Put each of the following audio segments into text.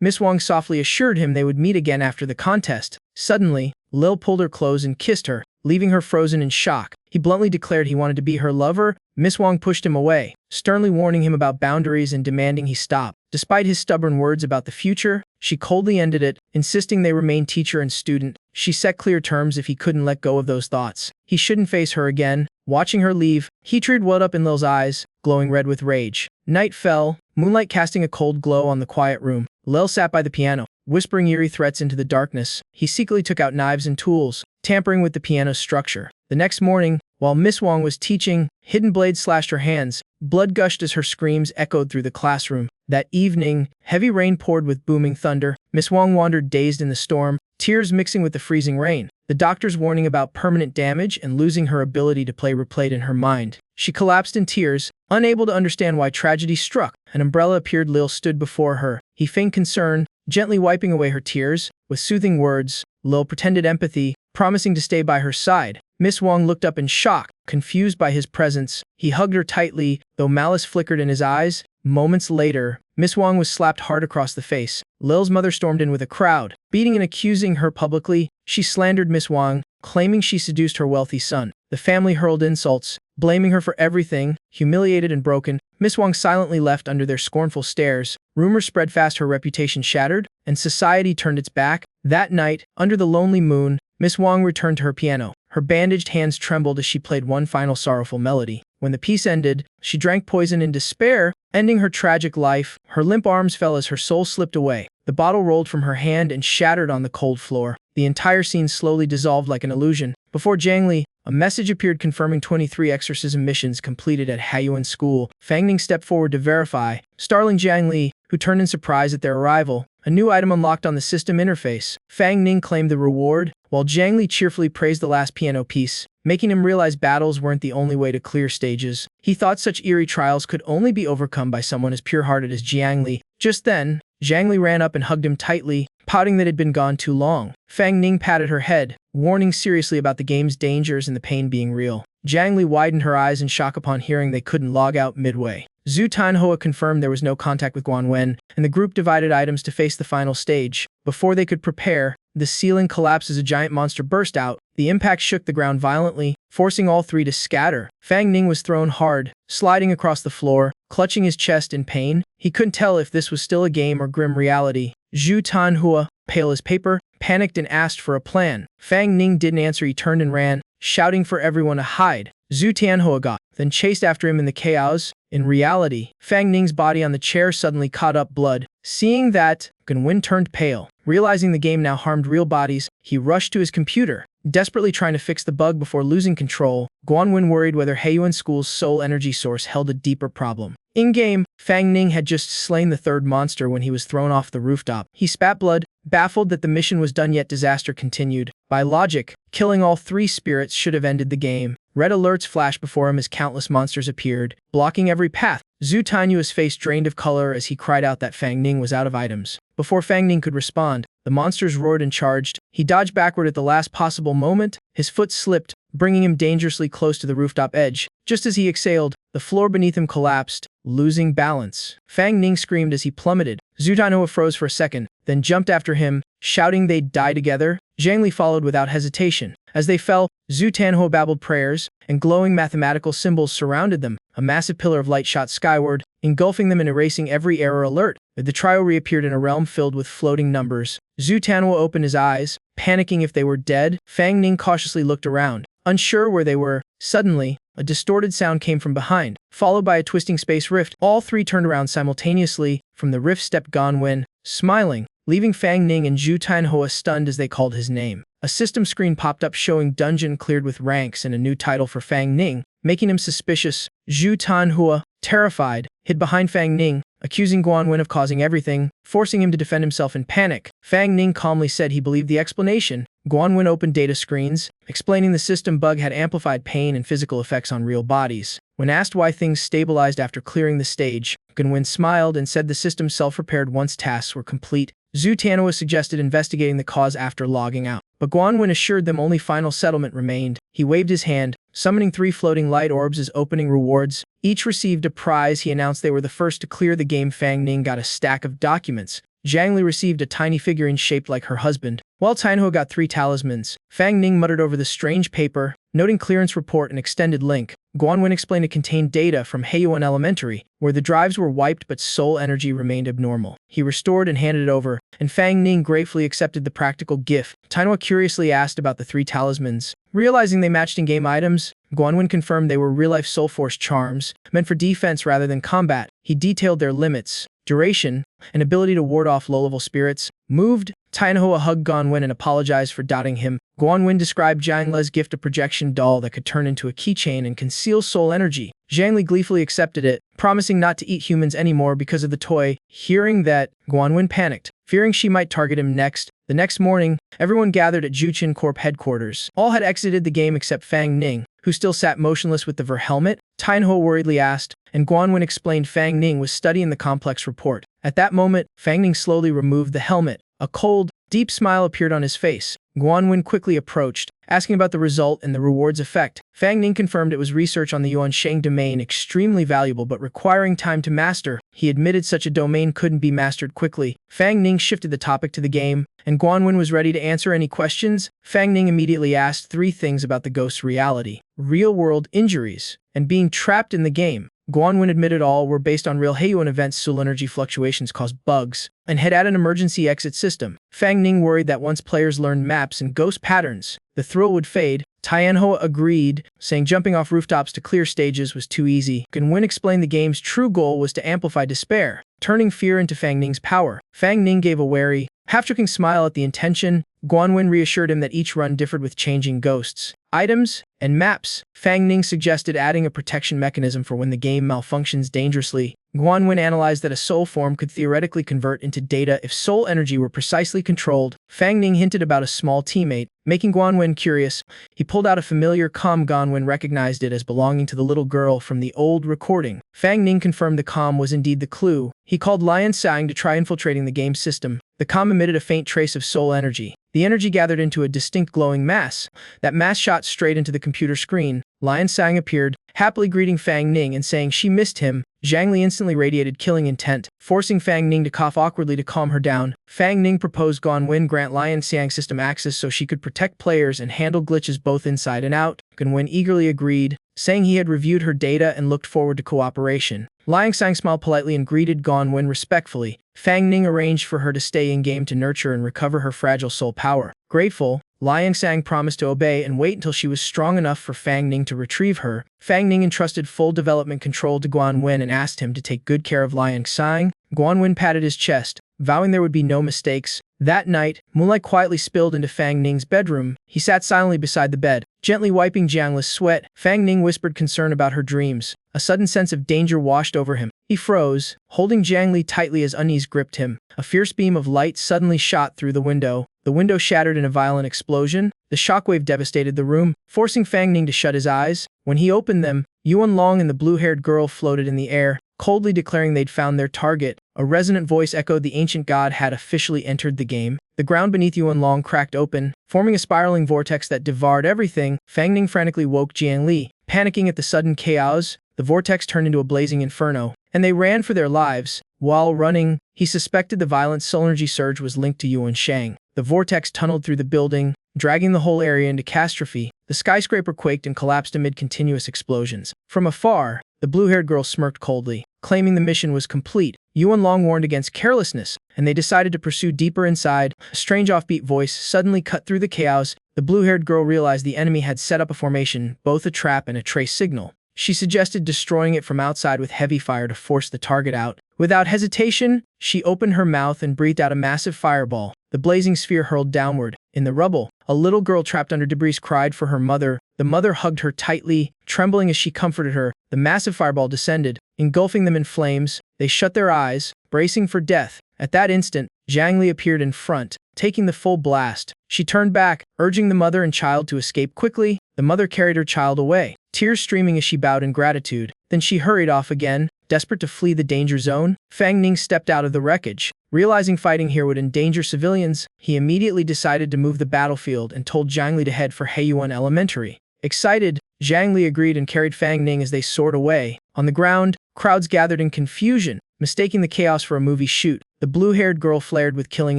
Miss Wang softly assured him they would meet again after the contest. Suddenly, Lil pulled her close and kissed her, leaving her frozen in shock. He bluntly declared he wanted to be her lover. Miss Wang pushed him away, sternly warning him about boundaries and demanding he stop. Despite his stubborn words about the future, she coldly ended it, insisting they remain teacher and student. She set clear terms if he couldn't let go of those thoughts. He shouldn't face her again. Watching her leave, hatred welled up in Lil's eyes, glowing red with rage. Night fell, moonlight casting a cold glow on the quiet room. Lil sat by the piano, whispering eerie threats into the darkness. He secretly took out knives and tools, tampering with the piano's structure. The next morning, while Miss Wang was teaching, hidden blades slashed her hands. Blood gushed as her screams echoed through the classroom. That evening, heavy rain poured with booming thunder. Miss Wang wandered dazed in the storm, tears mixing with the freezing rain. The doctor's warning about permanent damage and losing her ability to play replayed in her mind. She collapsed in tears, unable to understand why tragedy struck. An umbrella appeared. Lil stood before her. He feigned concern, gently wiping away her tears. With soothing words, Lil pretended empathy, promising to stay by her side. Miss Wang looked up in shock, confused by his presence. He hugged her tightly, though malice flickered in his eyes. Moments later, Miss Wang was slapped hard across the face. Lil's mother stormed in with a crowd, beating and accusing her publicly. She slandered Miss Wang, claiming she seduced her wealthy son. The family hurled insults, blaming her for everything. Humiliated and broken, Miss Wang silently left under their scornful stares. Rumors spread fast, her reputation shattered, and society turned its back. That night, under the lonely moon, Miss Wang returned to her piano. Her bandaged hands trembled as she played one final sorrowful melody. When the piece ended, she drank poison in despair, ending her tragic life. Her limp arms fell as her soul slipped away. The bottle rolled from her hand and shattered on the cold floor. The entire scene slowly dissolved like an illusion. Before Jiangli, a message appeared confirming 23 exorcism missions completed at Haiyuan School. Fang Ning stepped forward to verify, startling Jiangli, who turned in surprise at their arrival. A new item unlocked on the system interface. Fang Ning claimed the reward, while Jiangli cheerfully praised the last piano piece, making him realize battles weren't the only way to clear stages. He thought such eerie trials could only be overcome by someone as pure-hearted as Jiangli. Just then, Jiangli ran up and hugged him tightly, pouting that it had been gone too long. Fang Ning patted her head, warning seriously about the game's dangers and the pain being real. Jiangli widened her eyes in shock upon hearing they couldn't log out midway. Zhu Tanhua confirmed there was no contact with Guan Wen, and the group divided items to face the final stage. Before they could prepare, the ceiling collapsed as a giant monster burst out. The impact shook the ground violently, forcing all three to scatter. Fang Ning was thrown hard, sliding across the floor, clutching his chest in pain. He couldn't tell if this was still a game or grim reality. Zhu Tanhua, pale as paper, panicked and asked for a plan. Fang Ning didn't answer. He turned and ran, shouting for everyone to hide. Zhu Tianhua got, then chased after him in the chaos. In reality, Fang Ning's body on the chair suddenly caught up blood. Seeing that, Wen turned pale. Realizing the game now harmed real bodies, he rushed to his computer, desperately trying to fix the bug before losing control. Guan Wen worried whether Haiyuan School's soul energy source held a deeper problem. In-game, Fang Ning had just slain the third monster when he was thrown off the rooftop. He spat blood, baffled that the mission was done, yet disaster continued. By logic, killing all three spirits should have ended the game. Red alerts flashed before him as countless monsters appeared, blocking every path. Zhu Tanhua's face drained of color as he cried out that Fang Ning was out of items. Before Fang Ning could respond, the monsters roared and charged. He dodged backward at the last possible moment. His foot slipped, bringing him dangerously close to the rooftop edge. Just as he exhaled, the floor beneath him collapsed, losing balance. Fang Ning screamed as he plummeted. Zhu Tanhua froze for a second, then jumped after him, shouting they'd die together. Jiangli followed without hesitation. As they fell, Zhu Tanhua babbled prayers, and glowing mathematical symbols surrounded them. A massive pillar of light shot skyward, engulfing them and erasing every error alert. The trio reappeared in a realm filled with floating numbers. Zhu Tanhua opened his eyes, panicking if they were dead. Fang Ning cautiously looked around, unsure where they were. Suddenly, a distorted sound came from behind, followed by a twisting space rift. All three turned around simultaneously. From the rift stepped Guan Wen, smiling, leaving Fang Ning and Zhu Tanhua stunned as they called his name. A system screen popped up showing dungeon cleared with ranks and a new title for Fang Ning, making him suspicious. Zhu Tanhua, terrified, hid behind Fang Ning, accusing Guan Wen of causing everything, forcing him to defend himself in panic. Fang Ning calmly said he believed the explanation. Guan Wen opened data screens, explaining the system bug had amplified pain and physical effects on real bodies. When asked why things stabilized after clearing the stage, Guan Wen smiled and said the system self-repaired once tasks were complete. Zhu Tanhua suggested investigating the cause after logging out, but Guan Wen assured them only final settlement remained. He waved his hand, summoning 3 floating light orbs as opening rewards. Each received a prize. He announced they were the first to clear the game. Fang Ning got a stack of documents, Zhang Li received a tiny figurine shaped like her husband, while Tianhua got 3 talismans. Fang Ning muttered over the strange paper, noting clearance report and extended link. Guanwen explained it contained data from Heiyuan Elementary, where the drives were wiped but soul energy remained abnormal. He restored and handed it over, and Fang Ning gratefully accepted the practical gift. Tianhua curiously asked about the 3 talismans. Realizing they matched in-game items, Guanwen confirmed they were real-life Soul Force charms, meant for defense rather than combat. He detailed their limits, duration, and ability to ward off low-level spirits. Moved, Tianhua hugged Guanwen and apologized for doubting him. Guanwen described Zhang Li's gift a projection doll that could turn into a keychain and conceal soul energy. Zhang Li gleefully accepted it, promising not to eat humans anymore because of the toy. Hearing that, Guanwen panicked, fearing she might target him next. The next morning, everyone gathered at Juqin Corp headquarters. All had exited the game except Fang Ning, who still sat motionless with the Ver helmet. Tianhua worriedly asked, and Guanwen explained Fang Ning was studying the complex report. At that moment, Fang Ning slowly removed the helmet. A cold, deep smile appeared on his face. Guanwen quickly approached, asking about the result and the reward's effect. Fang Ning confirmed it was research on the Yuansheng domain, extremely valuable but requiring time to master. He admitted such a domain couldn't be mastered quickly. Fang Ning shifted the topic to the game, and Guanwen was ready to answer any questions. Fang Ning immediately asked 3 things about the ghost's reality, real-world injuries, and being trapped in the game. Guanwen admitted all were based on real Heiyuan events. Soul energy fluctuations caused bugs, and had added an emergency exit system. Fang Ning worried that once players learned maps and ghost patterns, the thrill would fade. Tianhua agreed, saying jumping off rooftops to clear stages was too easy. Guanwen explained the game's true goal was to amplify despair, turning fear into Fang Ning's power. Fang Ning gave a wary, half-joking smile at the intention. Guanwen reassured him that each run differed with changing ghosts, items, and maps. Fang Ning suggested adding a protection mechanism for when the game malfunctions dangerously. Guanwen analyzed that a soul form could theoretically convert into data if soul energy were precisely controlled. Fang Ning hinted about a small teammate, making Guanwen curious. He pulled out a familiar comm. Guanwen recognized it as belonging to the little girl from the old recording. Fang Ning confirmed the comm was indeed the clue. He called Lian Sang to try infiltrating the game system. The comm emitted a faint trace of soul energy. The energy gathered into a distinct glowing mass. That mass shot straight into the computer screen. Lian Sang appeared, happily greeting Fang Ning and saying she missed him. Zhang Li instantly radiated killing intent, forcing Fang Ning to cough awkwardly to calm her down. Fang Ning proposed Guanwen grant Lian Sang system access so she could protect players and handle glitches both inside and out. Guanwen eagerly agreed, saying he had reviewed her data and looked forward to cooperation. Lian Sang smiled politely and greeted Guanwen respectfully. Fang Ning arranged for her to stay in-game to nurture and recover her fragile soul power. Grateful, Lian Sang promised to obey and wait until she was strong enough for Fang Ning to retrieve her. Fang Ning entrusted full development control to Guanwen and asked him to take good care of Lian Sang. Guanwen patted his chest, vowing there would be no mistakes. That night, moonlight quietly spilled into Fang Ning's bedroom. He sat silently beside the bed, gently wiping Zhang Li's sweat. Fang Ning whispered concern about her dreams. A sudden sense of danger washed over him. He froze, holding Zhang Li tightly as unease gripped him. A fierce beam of light suddenly shot through the window. The window shattered in a violent explosion. The shockwave devastated the room, forcing Fang Ning to shut his eyes. When he opened them, Yuan Long and the blue-haired girl floated in the air, coldly declaring they'd found their target. A resonant voice echoed the ancient god had officially entered the game. The ground beneath Yuan Long cracked open, forming a spiraling vortex that devoured everything. Fang Ning frantically woke Jiang Li. Panicking at the sudden chaos, the vortex turned into a blazing inferno, and they ran for their lives. While running, he suspected the violent soul energy surge was linked to Yuansheng. The vortex tunneled through the building, dragging the whole area into catastrophe. The skyscraper quaked and collapsed amid continuous explosions. From afar, the blue-haired girl smirked coldly, claiming the mission was complete. Yuan Long warned against carelessness, and they decided to pursue deeper inside. A strange offbeat voice suddenly cut through the chaos. The blue-haired girl realized the enemy had set up a formation, both a trap and a trace signal. She suggested destroying it from outside with heavy fire to force the target out. Without hesitation, she opened her mouth and breathed out a massive fireball. The blazing sphere hurled downward. In the rubble, a little girl trapped under debris cried for her mother. The mother hugged her tightly, trembling as she comforted her. The massive fireball descended, engulfing them in flames. They shut their eyes, bracing for death. At that instant, Zhang Li appeared in front, taking the full blast. She turned back, urging the mother and child to escape quickly. The mother carried her child away, tears streaming as she bowed in gratitude. Then she hurried off again, desperate to flee the danger zone. Fang Ning stepped out of the wreckage. Realizing fighting here would endanger civilians, he immediately decided to move the battlefield and told Zhang Li to head for Heiyuan Elementary. Excited, Zhang Li agreed and carried Fang Ning as they soared away. On the ground, crowds gathered in confusion, mistaking the chaos for a movie shoot. The blue-haired girl flared with killing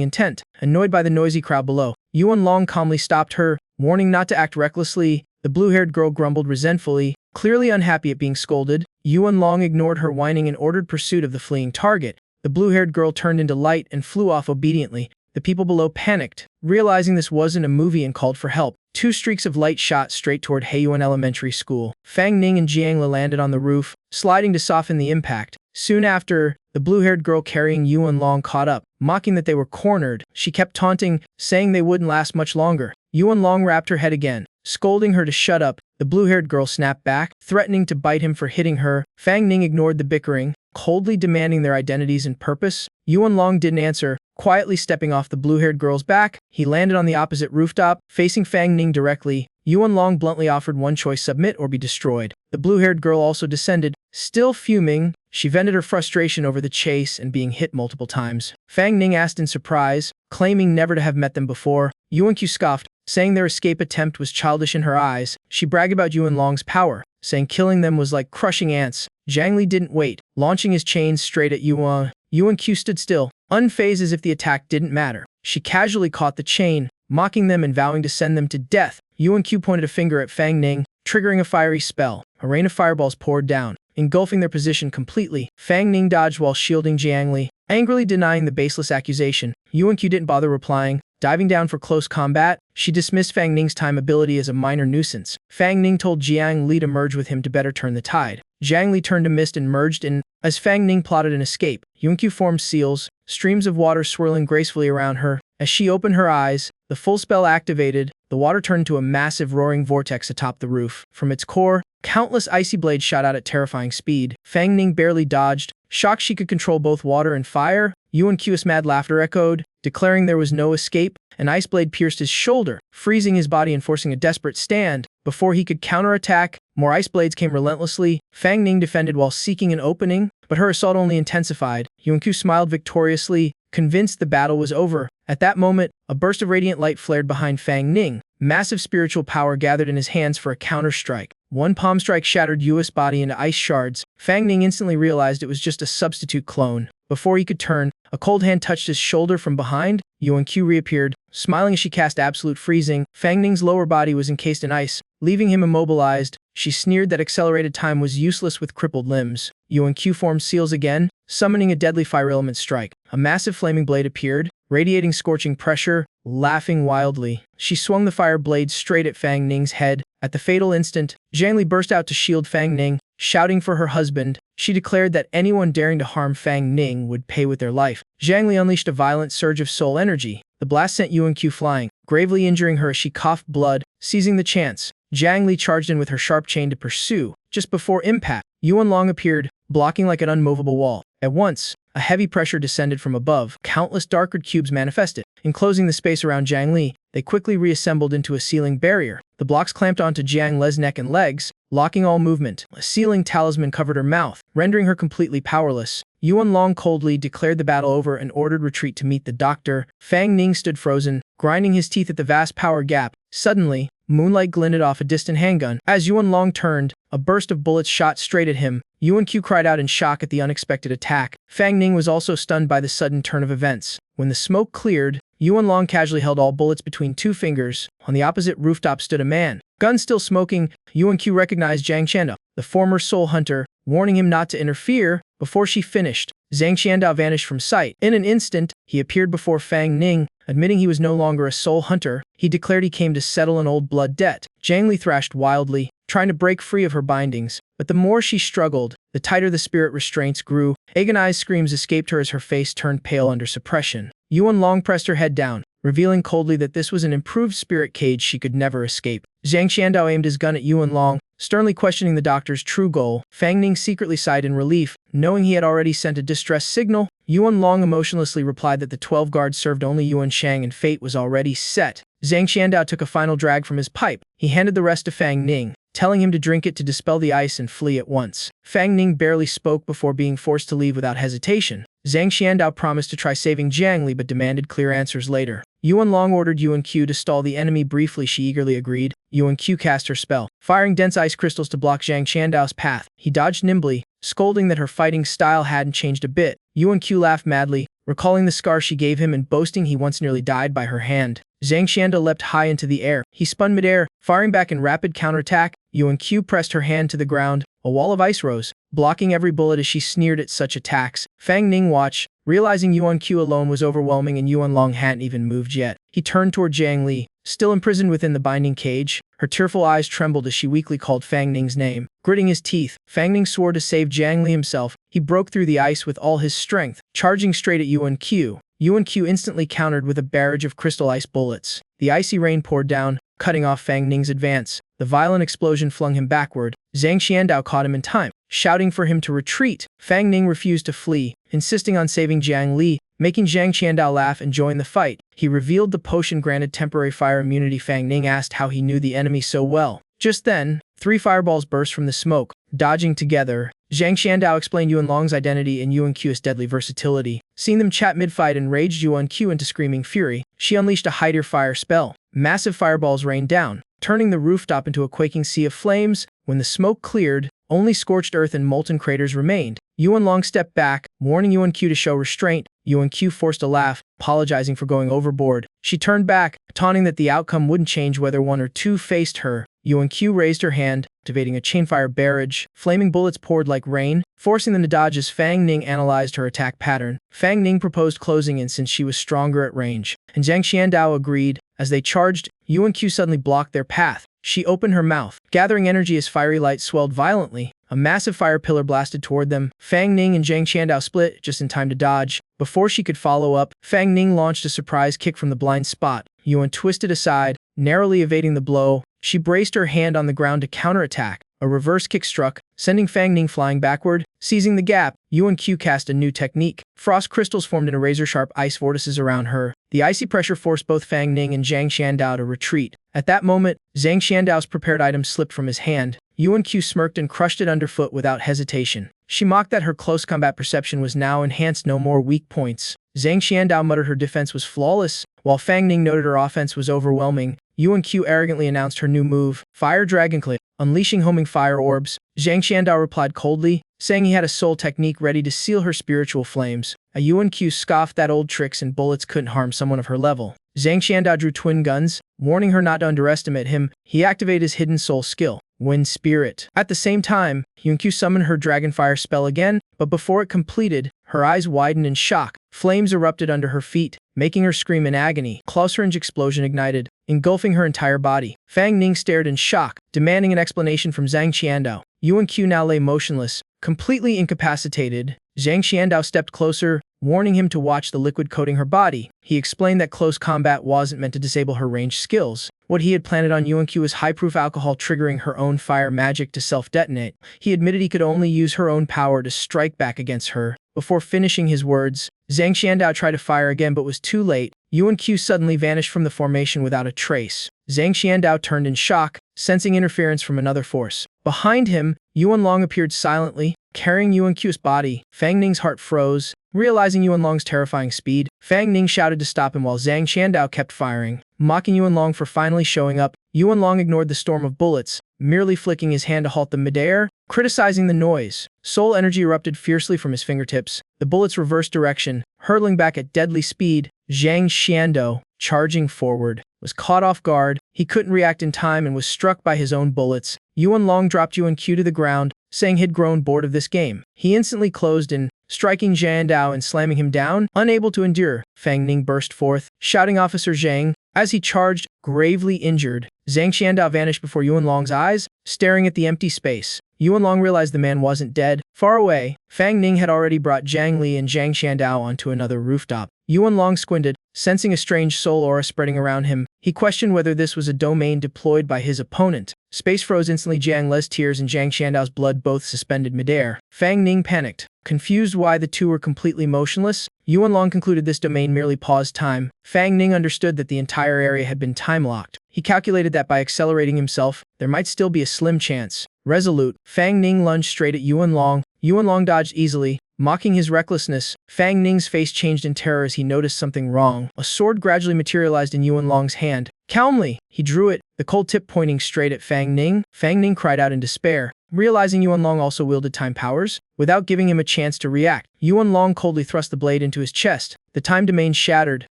intent. Annoyed by the noisy crowd below, Yuan Long calmly stopped her, warning not to act recklessly. The blue-haired girl grumbled resentfully, clearly unhappy at being scolded. Yuan Long ignored her whining and ordered pursuit of the fleeing target. The blue-haired girl turned into light and flew off obediently. The people below panicked, realizing this wasn't a movie, and called for help. Two streaks of light shot straight toward Heiyuan Elementary School. Fang Ning and Jiang Le landed on the roof, sliding to soften the impact. Soon after, the blue-haired girl carrying Yuan Long caught up, mocking that they were cornered. She kept taunting, saying they wouldn't last much longer. Yuan Long wrapped her head again, scolding her to shut up. The blue-haired girl snapped back, threatening to bite him for hitting her. Fang Ning ignored the bickering, coldly demanding their identities and purpose. Yuan Long didn't answer, quietly stepping off the blue-haired girl's back. He landed on the opposite rooftop, facing Fang Ning directly. Yuan Long bluntly offered one choice: submit or be destroyed. The blue-haired girl also descended. Still fuming, she vented her frustration over the chase and being hit multiple times. Fang Ning asked in surprise, claiming never to have met them before. Yuan Q scoffed, saying their escape attempt was childish in her eyes. She bragged about Yuan Long's power, saying killing them was like crushing ants. Jiang Li didn't wait, launching his chains straight at Yuan. Yuan Q stood still, unfazed as if the attack didn't matter. She casually caught the chain, mocking them and vowing to send them to death. Yuan Q pointed a finger at Fang Ning, triggering a fiery spell. A rain of fireballs poured down, engulfing their position completely. Fang Ning dodged while shielding Jiang Li, angrily denying the baseless accusation. Yuan Q didn't bother replying, diving down for close combat. She dismissed Fang Ning's time ability as a minor nuisance. Fang Ning told Jiang Li to merge with him to better turn the tide. Jiang Li turned to mist and merged in. As Fang Ning plotted an escape, Yuan Q formed seals, streams of water swirling gracefully around her. As she opened her eyes, the full spell activated. The water turned into a massive roaring vortex atop the roof. From its core, countless icy blades shot out at terrifying speed. Fang Ning barely dodged, shocked she could control both water and fire. Yuan Q's mad laughter echoed, declaring there was no escape. An ice blade pierced his shoulder, freezing his body and forcing a desperate stand. Before he could counterattack, more ice blades came relentlessly. Fang Ning defended while seeking an opening, but her assault only intensified. Yuan Q smiled victoriously, convinced the battle was over. At that moment, a burst of radiant light flared behind Fang Ning. Massive spiritual power gathered in his hands for a counter-strike. One palm strike shattered Yu's body into ice shards. Fang Ning instantly realized it was just a substitute clone. Before he could turn, a cold hand touched his shoulder from behind. Yuan Q reappeared, smiling as she cast absolute freezing. Fang Ning's lower body was encased in ice, leaving him immobilized. She sneered that accelerated time was useless with crippled limbs. Yuan Q formed seals again, summoning a deadly fire element strike. A massive flaming blade appeared, radiating scorching pressure. Laughing wildly, she swung the fire blade straight at Fang Ning's head. At the fatal instant, Jiang Li burst out to shield Fang Ning, shouting for her husband. She declared that anyone daring to harm Fang Ning would pay with their life. Jiang Li unleashed a violent surge of soul energy. The blast sent Yuan Q flying, gravely injuring her as she coughed blood. Seizing the chance, Jiang Li charged in with her sharp chain to pursue. Just before impact, Yuan Long appeared, blocking like an unmovable wall. At once, a heavy pressure descended from above. Countless darker cubes manifested, enclosing the space around Jiang Li. They quickly reassembled into a sealing barrier. The blocks clamped onto Jiang Li's neck and legs, locking all movement. A sealing talisman covered her mouth, rendering her completely powerless. Yuan Long coldly declared the battle over and ordered retreat to meet the doctor. Fang Ning stood frozen, grinding his teeth at the vast power gap. Suddenly, moonlight glinted off a distant handgun. As Yuan Long turned, a burst of bullets shot straight at him. Yuan Q cried out in shock at the unexpected attack. Fang Ning was also stunned by the sudden turn of events. When the smoke cleared, Yuan Long casually held all bullets between two fingers. On the opposite rooftop stood a man. Gun still smoking, Yuan Q recognized Zhang Qiandao, the former soul hunter, warning him not to interfere. Before she finished, Zhang Qiandao vanished from sight. In an instant, he appeared before Fang Ning, admitting he was no longer a soul hunter. He declared he came to settle an old blood debt. Jiang Li thrashed wildly, trying to break free of her bindings. But the more she struggled, the tighter the spirit restraints grew. Agonized screams escaped her as her face turned pale under suppression. Yuan Long pressed her head down, revealing coldly that this was an improved spirit cage she could never escape. Zhang Qiandao aimed his gun at Yuan Long, sternly questioning the doctor's true goal. Fang Ning secretly sighed in relief, knowing he had already sent a distress signal. Yuan Long emotionlessly replied that the 12 guards served only Yuan Shang and fate was already set. Zhang Qiandao took a final drag from his pipe. He handed the rest to Fang Ning, telling him to drink it to dispel the ice and flee at once. Fang Ning barely spoke before being forced to leave without hesitation. Zhang Qiandao promised to try saving Jiang Li but demanded clear answers later. Yuan Long ordered Yuan Q to stall the enemy briefly. She eagerly agreed. Yuan Q cast her spell, firing dense ice crystals to block Zhang Qiandao's path. He dodged nimbly, scolding that her fighting style hadn't changed a bit. Yuan Q laughed madly, recalling the scar she gave him and boasting he once nearly died by her hand. Zhang Xianda leapt high into the air. He spun midair, firing back in rapid counterattack. Yuan Q pressed her hand to the ground. A wall of ice rose, blocking every bullet as she sneered at such attacks. Fang Ning watched, realizing Yuan Q alone was overwhelming and Yuan Long hadn't even moved yet. He turned toward Jiang Li, still imprisoned within the binding cage. Her tearful eyes trembled as she weakly called Fang Ning's name. Gritting his teeth, Fang Ning swore to save Jiang Li himself. He broke through the ice with all his strength, charging straight at Yuan Q. Yuan Q instantly countered with a barrage of crystal ice bullets. The icy rain poured down, cutting off Fang Ning's advance. The violent explosion flung him backward. Zhang Xiandao caught him in time, shouting for him to retreat. Fang Ning refused to flee, insisting on saving Jiang Li, making Zhang Xiandao laugh and join the fight. He revealed the potion granted temporary fire immunity. Fang Ning asked how he knew the enemy so well. Just then, 3 fireballs burst from the smoke, dodging together. Zhang Xiandao explained Yuan Long's identity and Yuan Q's deadly versatility. Seeing them chat mid-fight enraged Yuan Q into screaming fury. She unleashed a hide fire spell. Massive fireballs rained down, turning the rooftop into a quaking sea of flames. When the smoke cleared, only scorched earth and molten craters remained. Yuan Long stepped back, warning Yuan Q to show restraint. Yuan Q forced a laugh, apologizing for going overboard. She turned back, taunting that the outcome wouldn't change whether one or two faced her. Yuan Q raised her hand, activating a chainfire barrage. Flaming bullets poured like rain, forcing them to dodge as Fang Ning analyzed her attack pattern. Fang Ning proposed closing in since she was stronger at range, and Zhang Xiandao agreed. As they charged, Yuan Q suddenly blocked their path. She opened her mouth, gathering energy as fiery light swelled violently. A massive fire pillar blasted toward them. Fang Ning and Zhang Xiandao split just in time to dodge. Before she could follow up, Fang Ning launched a surprise kick from the blind spot. Yuan twisted aside, narrowly evading the blow. She braced her hand on the ground to counterattack. A reverse kick struck, sending Fang Ning flying backward. Seizing the gap, Yuan Q cast a new technique. Frost crystals formed in a razor-sharp ice vortices around her. The icy pressure forced both Fang Ning and Zhang Xiandao to retreat. At that moment, Zhang Xiandao's prepared item slipped from his hand. Yuan Q smirked and crushed it underfoot without hesitation. She mocked that her close combat perception was now enhanced. No more weak points. Zhang Xiandao muttered her defense was flawless, while Fang Ning noted her offense was overwhelming. Yuan Q arrogantly announced her new move, Fire Dragon Clip, unleashing homing fire orbs. Zhang Xiandao replied coldly, saying he had a soul technique ready to seal her spiritual flames. A Yuan Q scoffed that old tricks and bullets couldn't harm someone of her level. Zhang Xiandao drew twin guns, warning her not to underestimate him. He activated his hidden soul skill, Wind Spirit. At the same time, Yuan Q summoned her Dragonfire spell again, but before it completed, her eyes widened in shock. Flames erupted under her feet, making her scream in agony. Claw-syringe explosion ignited, engulfing her entire body. Fang Ning stared in shock, demanding an explanation from Zhang Xiandao. Yuan Q now lay motionless, completely incapacitated. Zhang Xiandao stepped closer, warning him to watch the liquid coating her body. He explained that close combat wasn't meant to disable her ranged skills. What he had planted on Yuan Q was high-proof alcohol triggering her own fire magic to self-detonate. He admitted he could only use her own power to strike back against her. Before finishing his words, Zhang Xiandao tried to fire again but was too late. Yuan Q suddenly vanished from the formation without a trace. Zhang Xiandao turned in shock, sensing interference from another force. Behind him, Yuan Long appeared silently, carrying Yuan Q's body. Fang Ning's heart froze. Realizing Yuan Long's terrifying speed, Fang Ning shouted to stop him while Zhang Xiandao kept firing, mocking Yuan Long for finally showing up. Yuan Long ignored the storm of bullets, merely flicking his hand to halt them midair, criticizing the noise. Soul energy erupted fiercely from his fingertips. The bullets reversed direction, hurtling back at deadly speed. Zhang Xiandao, charging forward, was caught off guard. He couldn't react in time and was struck by his own bullets. Yuan Long dropped Yuan Q to the ground, saying he'd grown bored of this game. He instantly closed in, striking Xiandao and slamming him down. Unable to endure, Fang Ning burst forth, shouting Officer Zhang. As he charged, gravely injured, Zhang Xiandao vanished before Yuan Long's eyes, staring at the empty space. Yuan Long realized the man wasn't dead. Far away, Fang Ning had already brought Jiang Li and Zhang Xiandao onto another rooftop. Yuan Long squinted, sensing a strange soul aura spreading around him. He questioned whether this was a domain deployed by his opponent. Space froze instantly. Jiang Li's tears and Zhang Xiandao's blood both suspended midair. Fang Ning panicked, confused why the two were completely motionless. Yuan Long concluded this domain merely paused time. Fang Ning understood that the entire area had been time-locked. He calculated that by accelerating himself, there might still be a slim chance. Resolute, Fang Ning lunged straight at Yuan Long. Yuan Long dodged easily, mocking his recklessness. Fang Ning's face changed in terror as he noticed something wrong. A sword gradually materialized in Yuan Long's hand, Calmly, he drew it, the cold tip pointing straight at Fang Ning. Fang Ning cried out in despair, realizing Yuan Long also wielded time powers. Without giving him a chance to react, Yuan Long coldly thrust the blade into his chest. The time domain shattered,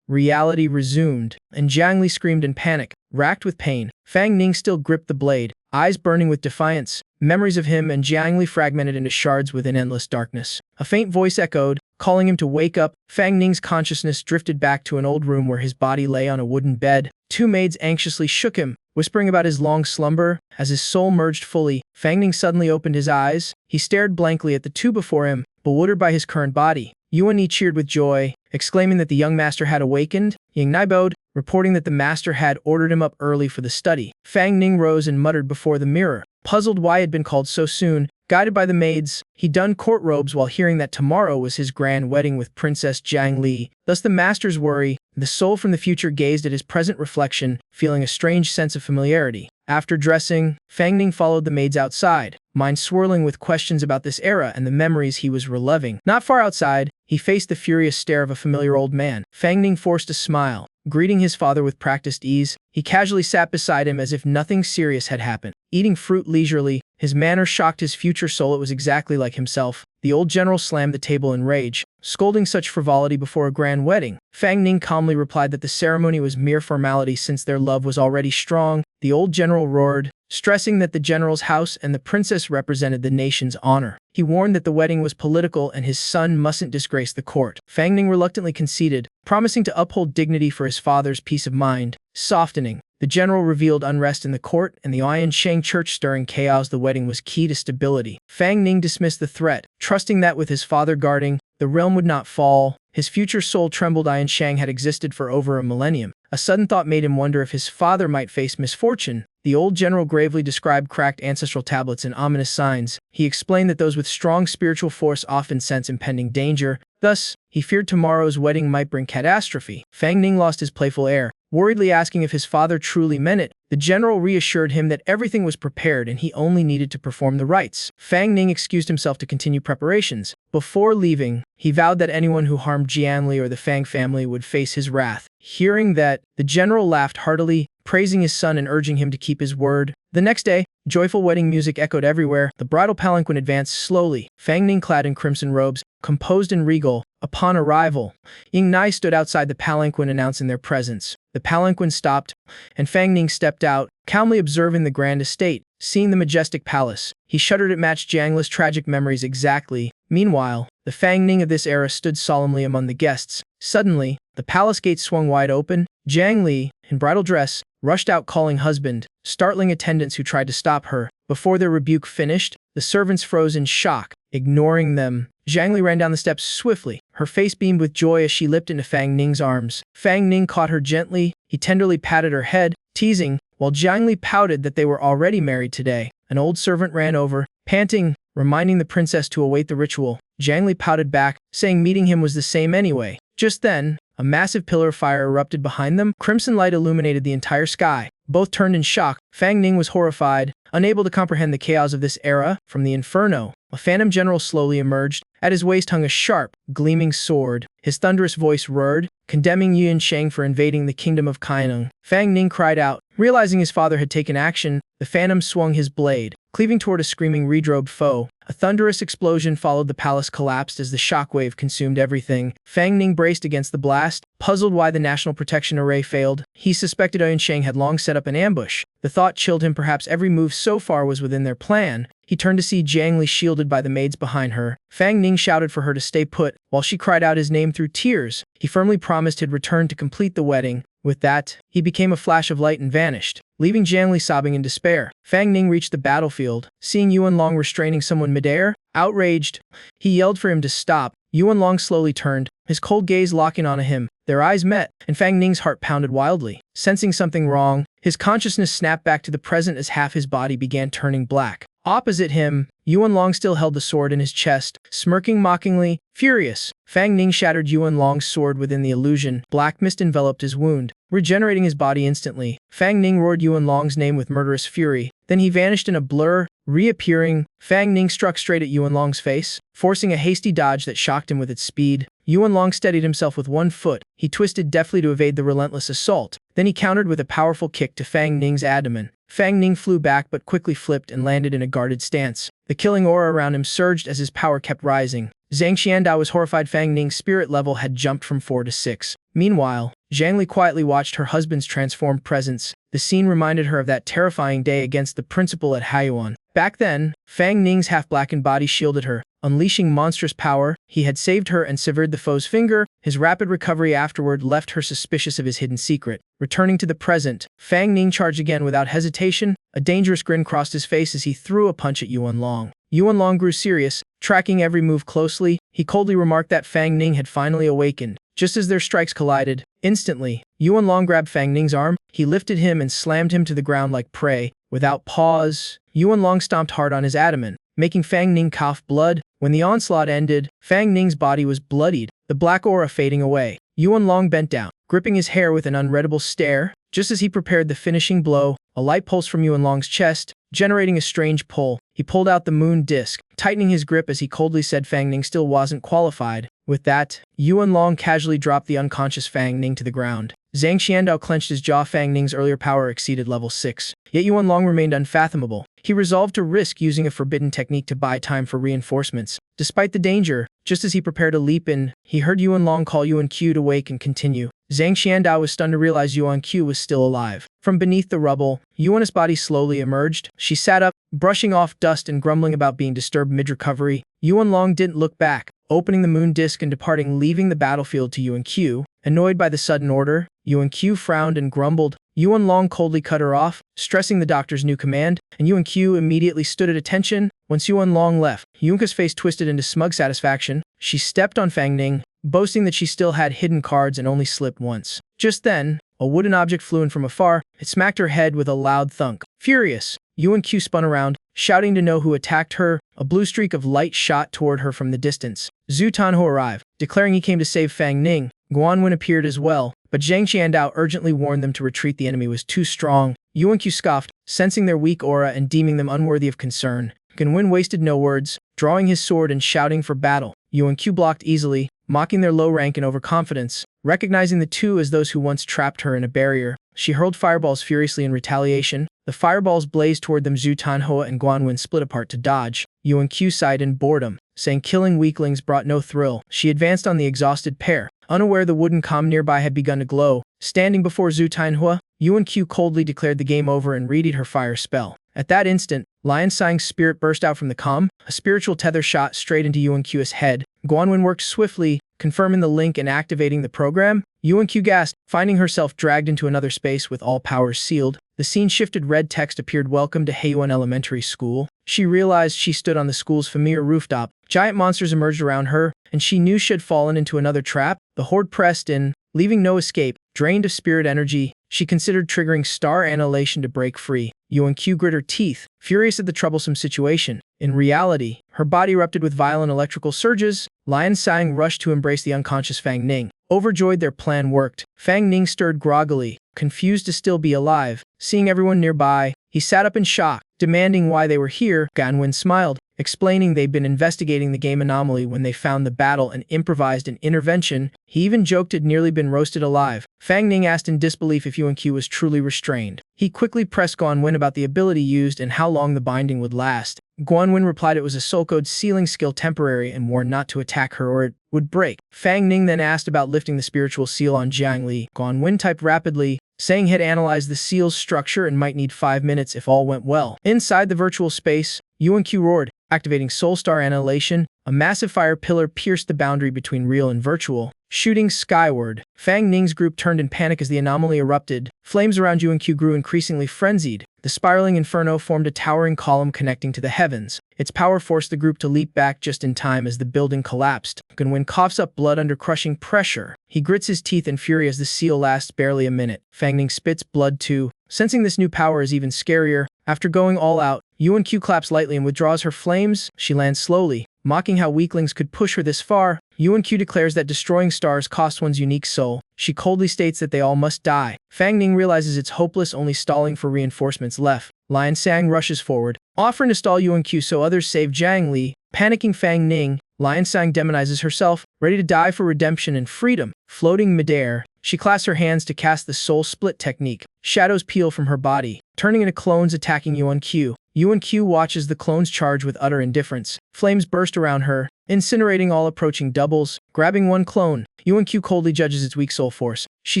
reality resumed, and Jiang Li screamed in panic, racked with pain. Fang Ning still gripped the blade, eyes burning with defiance. Memories of him and Jiang Li fragmented into shards within endless darkness. A faint voice echoed, calling him to wake up. Fang Ning's consciousness drifted back to an old room where his body lay on a wooden bed. Two maids anxiously shook him, whispering about his long slumber. As his soul merged fully, Fang Ning suddenly opened his eyes. He stared blankly at the two before him, bewildered by his current body. Yuan Yi cheered with joy, exclaiming that the young master had awakened. Ying Nai bowed, reporting that the master had ordered him up early for the study. Fang Ning rose and muttered before the mirror, puzzled why he had been called so soon. Guided by the maids, he donned court robes while hearing that tomorrow was his grand wedding with Princess Jiang Li. Thus the master's worry, the soul from the future gazed at his present reflection, feeling a strange sense of familiarity. After dressing, Fang Ning followed the maids outside, mind swirling with questions about this era and the memories he was reliving. Not far outside, he faced the furious stare of a familiar old man. Fang Ning forced a smile. Greeting his father with practiced ease, he casually sat beside him as if nothing serious had happened. Eating fruit leisurely, his manner shocked his future soul. It was exactly like himself. The old general slammed the table in rage, scolding such frivolity before a grand wedding. Fang Ning calmly replied that the ceremony was mere formality since their love was already strong. The old general roared, stressing that the general's house and the princess represented the nation's honor. He warned that the wedding was political and his son mustn't disgrace the court. Fang Ning reluctantly conceded, promising to uphold dignity for his father's peace of mind. Softening, the general revealed unrest in the court and the Iron Shang church stirring chaos. The wedding was key to stability. Fang Ning dismissed the threat, trusting that with his father guarding, the realm would not fall. His future soul trembled. Iron Shang had existed for over a millennium. A sudden thought made him wonder if his father might face misfortune. The old general gravely described cracked ancestral tablets and ominous signs. He explained that those with strong spiritual force often sense impending danger. Thus, he feared tomorrow's wedding might bring catastrophe. Fang Ning lost his playful air, worriedly asking if his father truly meant it. The general reassured him that everything was prepared and he only needed to perform the rites. Fang Ning excused himself to continue preparations. Before leaving, he vowed that anyone who harmed Jiang Li or the Fang family would face his wrath. Hearing that, the general laughed heartily, praising his son and urging him to keep his word. The next day, joyful wedding music echoed everywhere. The bridal palanquin advanced slowly, Fang Ning clad in crimson robes, composed and regal. Upon arrival, Ying Nai stood outside the palanquin announcing their presence. The palanquin stopped, and Fang Ning stepped out, calmly observing the grand estate. Seeing the majestic palace, he shuddered. It matched Jiang Li's tragic memories exactly. Meanwhile, the Fang Ning of this era stood solemnly among the guests. Suddenly, the palace gates swung wide open. Jiang Li, in bridal dress, rushed out calling husband, startling attendants who tried to stop her. Before their rebuke finished, the servants froze in shock, ignoring them. Jiang Li ran down the steps swiftly. Her face beamed with joy as she leaped into Fang Ning's arms. Fang Ning caught her gently. He tenderly patted her head, teasing, while Jiang Li pouted that they were already married today. An old servant ran over, panting, reminding the princess to await the ritual. Jiang Li pouted back, saying meeting him was the same anyway. Just then, a massive pillar of fire erupted behind them. Crimson light illuminated the entire sky. Both turned in shock. Fang Ning was horrified, unable to comprehend the chaos of this era. From the inferno, a phantom general slowly emerged. At his waist hung a sharp, gleaming sword. His thunderous voice roared, condemning Yuan Shang for invading the kingdom of Kaineng. Fang Ning cried out. Realizing his father had taken action, the phantom swung his blade, cleaving toward a screaming redrobed foe. A thunderous explosion followed. The palace collapsed as the shockwave consumed everything. Fang Ning braced against the blast, puzzled why the National Protection Array failed. He suspected Yuan Shang had long set up an ambush. The thought chilled him. Perhaps every move so far was within their plan. He turned to see Jiang Li shielded by the maids behind her. Fang Ning shouted for her to stay put, while she cried out his name through tears. He firmly promised he'd return to complete the wedding. With that, he became a flash of light and vanished, leaving Jiang Li sobbing in despair. Fang Ning reached the battlefield, seeing Yuan Long restraining someone midair. Outraged, he yelled for him to stop. Yuan Long slowly turned, his cold gaze locking onto him. Their eyes met, and Fang Ning's heart pounded wildly. Sensing something wrong, his consciousness snapped back to the present as half his body began turning black. Opposite him, Yuan Long still held the sword in his chest, smirking mockingly. Furious, Fang Ning shattered Yuan Long's sword within the illusion. Black mist enveloped his wound, regenerating his body instantly. Fang Ning roared Yuan Long's name with murderous fury. Then he vanished in a blur, reappearing. Fang Ning struck straight at Yuan Long's face, forcing a hasty dodge that shocked him with its speed. Yuan Long steadied himself with one foot. He twisted deftly to evade the relentless assault. Then he countered with a powerful kick to Fang Ning's abdomen. Fang Ning flew back but quickly flipped and landed in a guarded stance. The killing aura around him surged as his power kept rising. Zhang Xiandao was horrified. Fang Ning's spirit level had jumped from 4 to 6. Meanwhile, Zhang Li quietly watched her husband's transformed presence. The scene reminded her of that terrifying day against the principal at Haiyuan. Back then, Fang Ning's half-blackened body shielded her, unleashing monstrous power. He had saved her and severed the foe's finger. His rapid recovery afterward left her suspicious of his hidden secret. Returning to the present, Fang Ning charged again without hesitation. A dangerous grin crossed his face as he threw a punch at Yuan Long. Yuan Long grew serious, tracking every move closely. He coldly remarked that Fang Ning had finally awakened. Just as their strikes collided, instantly, Yuan Long grabbed Fang Ning's arm. He lifted him and slammed him to the ground like prey. Without pause, Yuan Long stomped hard on his abdomen, making Fang Ning cough blood. When the onslaught ended, Fang Ning's body was bloodied, the black aura fading away. Yuan Long bent down, gripping his hair with an unreadable stare. Just as he prepared the finishing blow, a light pulsed from Yuan Long's chest, generating a strange pull. He pulled out the moon disc, tightening his grip as he coldly said Fang Ning still wasn't qualified. With that, Yuan Long casually dropped the unconscious Fang Ning to the ground. Zhang Xiandao clenched his jaw. Fang Ning's earlier power exceeded level 6. Yet Yuan Long remained unfathomable. He resolved to risk using a forbidden technique to buy time for reinforcements. Despite the danger, just as he prepared to leap in, he heard Yuan Long call Yuan Q to wake and continue. Zhang Xiandao was stunned to realize Yuan Q was still alive. From beneath the rubble, Yuan's body slowly emerged. She sat up, brushing off dust and grumbling about being disturbed mid-recovery. Yuan Long didn't look back, opening the moon disc and departing, leaving the battlefield to Yuan Q. Annoyed by the sudden order, Yuan Q frowned and grumbled. Yuan Long coldly cut her off, stressing the doctor's new command, and Yuan Q immediately stood at attention. Once Yuan Long left, Yunka's face twisted into smug satisfaction. She stepped on Fang Ning, boasting that she still had hidden cards and only slipped once. Just then, a wooden object flew in from afar. It smacked her head with a loud thunk. Furious, Yuan Q spun around, shouting to know who attacked her. A blue streak of light shot toward her from the distance. Zhu Tanho arrived, declaring he came to save Fang Ning. Guanwen appeared as well, but Zhang Xiandao urgently warned them to retreat. The enemy was too strong. Yuan Q scoffed, sensing their weak aura and deeming them unworthy of concern. Guanwen wasted no words, drawing his sword and shouting for battle. Yuan Q blocked easily, mocking their low rank and overconfidence. Recognizing the two as those who once trapped her in a barrier, she hurled fireballs furiously in retaliation. The fireballs blazed toward them. Zhu Tanhua and Guanwen split apart to dodge. Yuan Q sighed in boredom, saying killing weaklings brought no thrill. She advanced on the exhausted pair, unaware the wooden comm nearby had begun to glow. Standing before Zhu Tanhua, Yuan Q coldly declared the game over and readied her fire spell. At that instant, Lion Sang's spirit burst out from the comm. A spiritual tether shot straight into Yuan Q's head. Guanwen worked swiftly, confirming the link and activating the program. Yuan Q gasped, finding herself dragged into another space with all powers sealed. The scene shifted. Red text appeared. Welcome to Haiyuan Elementary School. She realized she stood on the school's familiar rooftop. Giant monsters emerged around her, and she knew she had fallen into another trap. The horde pressed in, leaving no escape. Drained of spirit energy, she considered triggering star annihilation to break free. Yuan Q grit her teeth, furious at the troublesome situation. In reality, her body erupted with violent electrical surges. Lion Sang rushed to embrace the unconscious Fang Ning. Overjoyed their plan worked, Fang Ning stirred groggily, confused to still be alive. Seeing everyone nearby, he sat up in shock, demanding why they were here. Guanwen smiled, explaining they'd been investigating the game anomaly when they found the battle and improvised an intervention. He even joked had nearly been roasted alive. Fang Ning asked in disbelief if Yuan Q was truly restrained. He quickly pressed Guanwen about the ability used and how long the binding would last. Guanwen replied it was a soul code sealing skill, temporary, and warned not to attack her or it would break. Fang Ning then asked about lifting the spiritual seal on Jiang Li. Guanwen typed rapidly, saying he'd analyzed the seal's structure and might need 5 minutes if all went well. Inside the virtual space, Yuan Q roared, activating Soul Star Annihilation. A massive fire pillar pierced the boundary between real and virtual, shooting skyward. Fang Ning's group turned in panic as the anomaly erupted. Flames around Yuan Q grew increasingly frenzied. The spiraling inferno formed a towering column connecting to the heavens. Its power forced the group to leap back just in time as the building collapsed. Guanwen coughs up blood under crushing pressure. He grits his teeth in fury as the seal lasts barely a minute. Fang Ning spits blood too. Sensing this new power is even scarier, after going all out, Yuan Q claps lightly and withdraws her flames. She lands slowly, mocking how weaklings could push her this far. Yuan Q declares that destroying stars costs one's unique soul. She coldly states that they all must die. Fang Ning realizes it's hopeless, only stalling for reinforcements left. Lion Sang rushes forward, offering to stall Yuan Q so others save Jiang Li. Panicking Fang Ning, Lion Sang demonizes herself, ready to die for redemption and freedom. Floating midair, She clasps her hands to cast the soul split technique. Shadows peel from her body, turning into clones attacking Yuan-Q. Yuan-Q watches the clones charge with utter indifference. Flames burst around her, incinerating all approaching doubles. Grabbing one clone, Yuan-Q coldly judges its weak soul force. She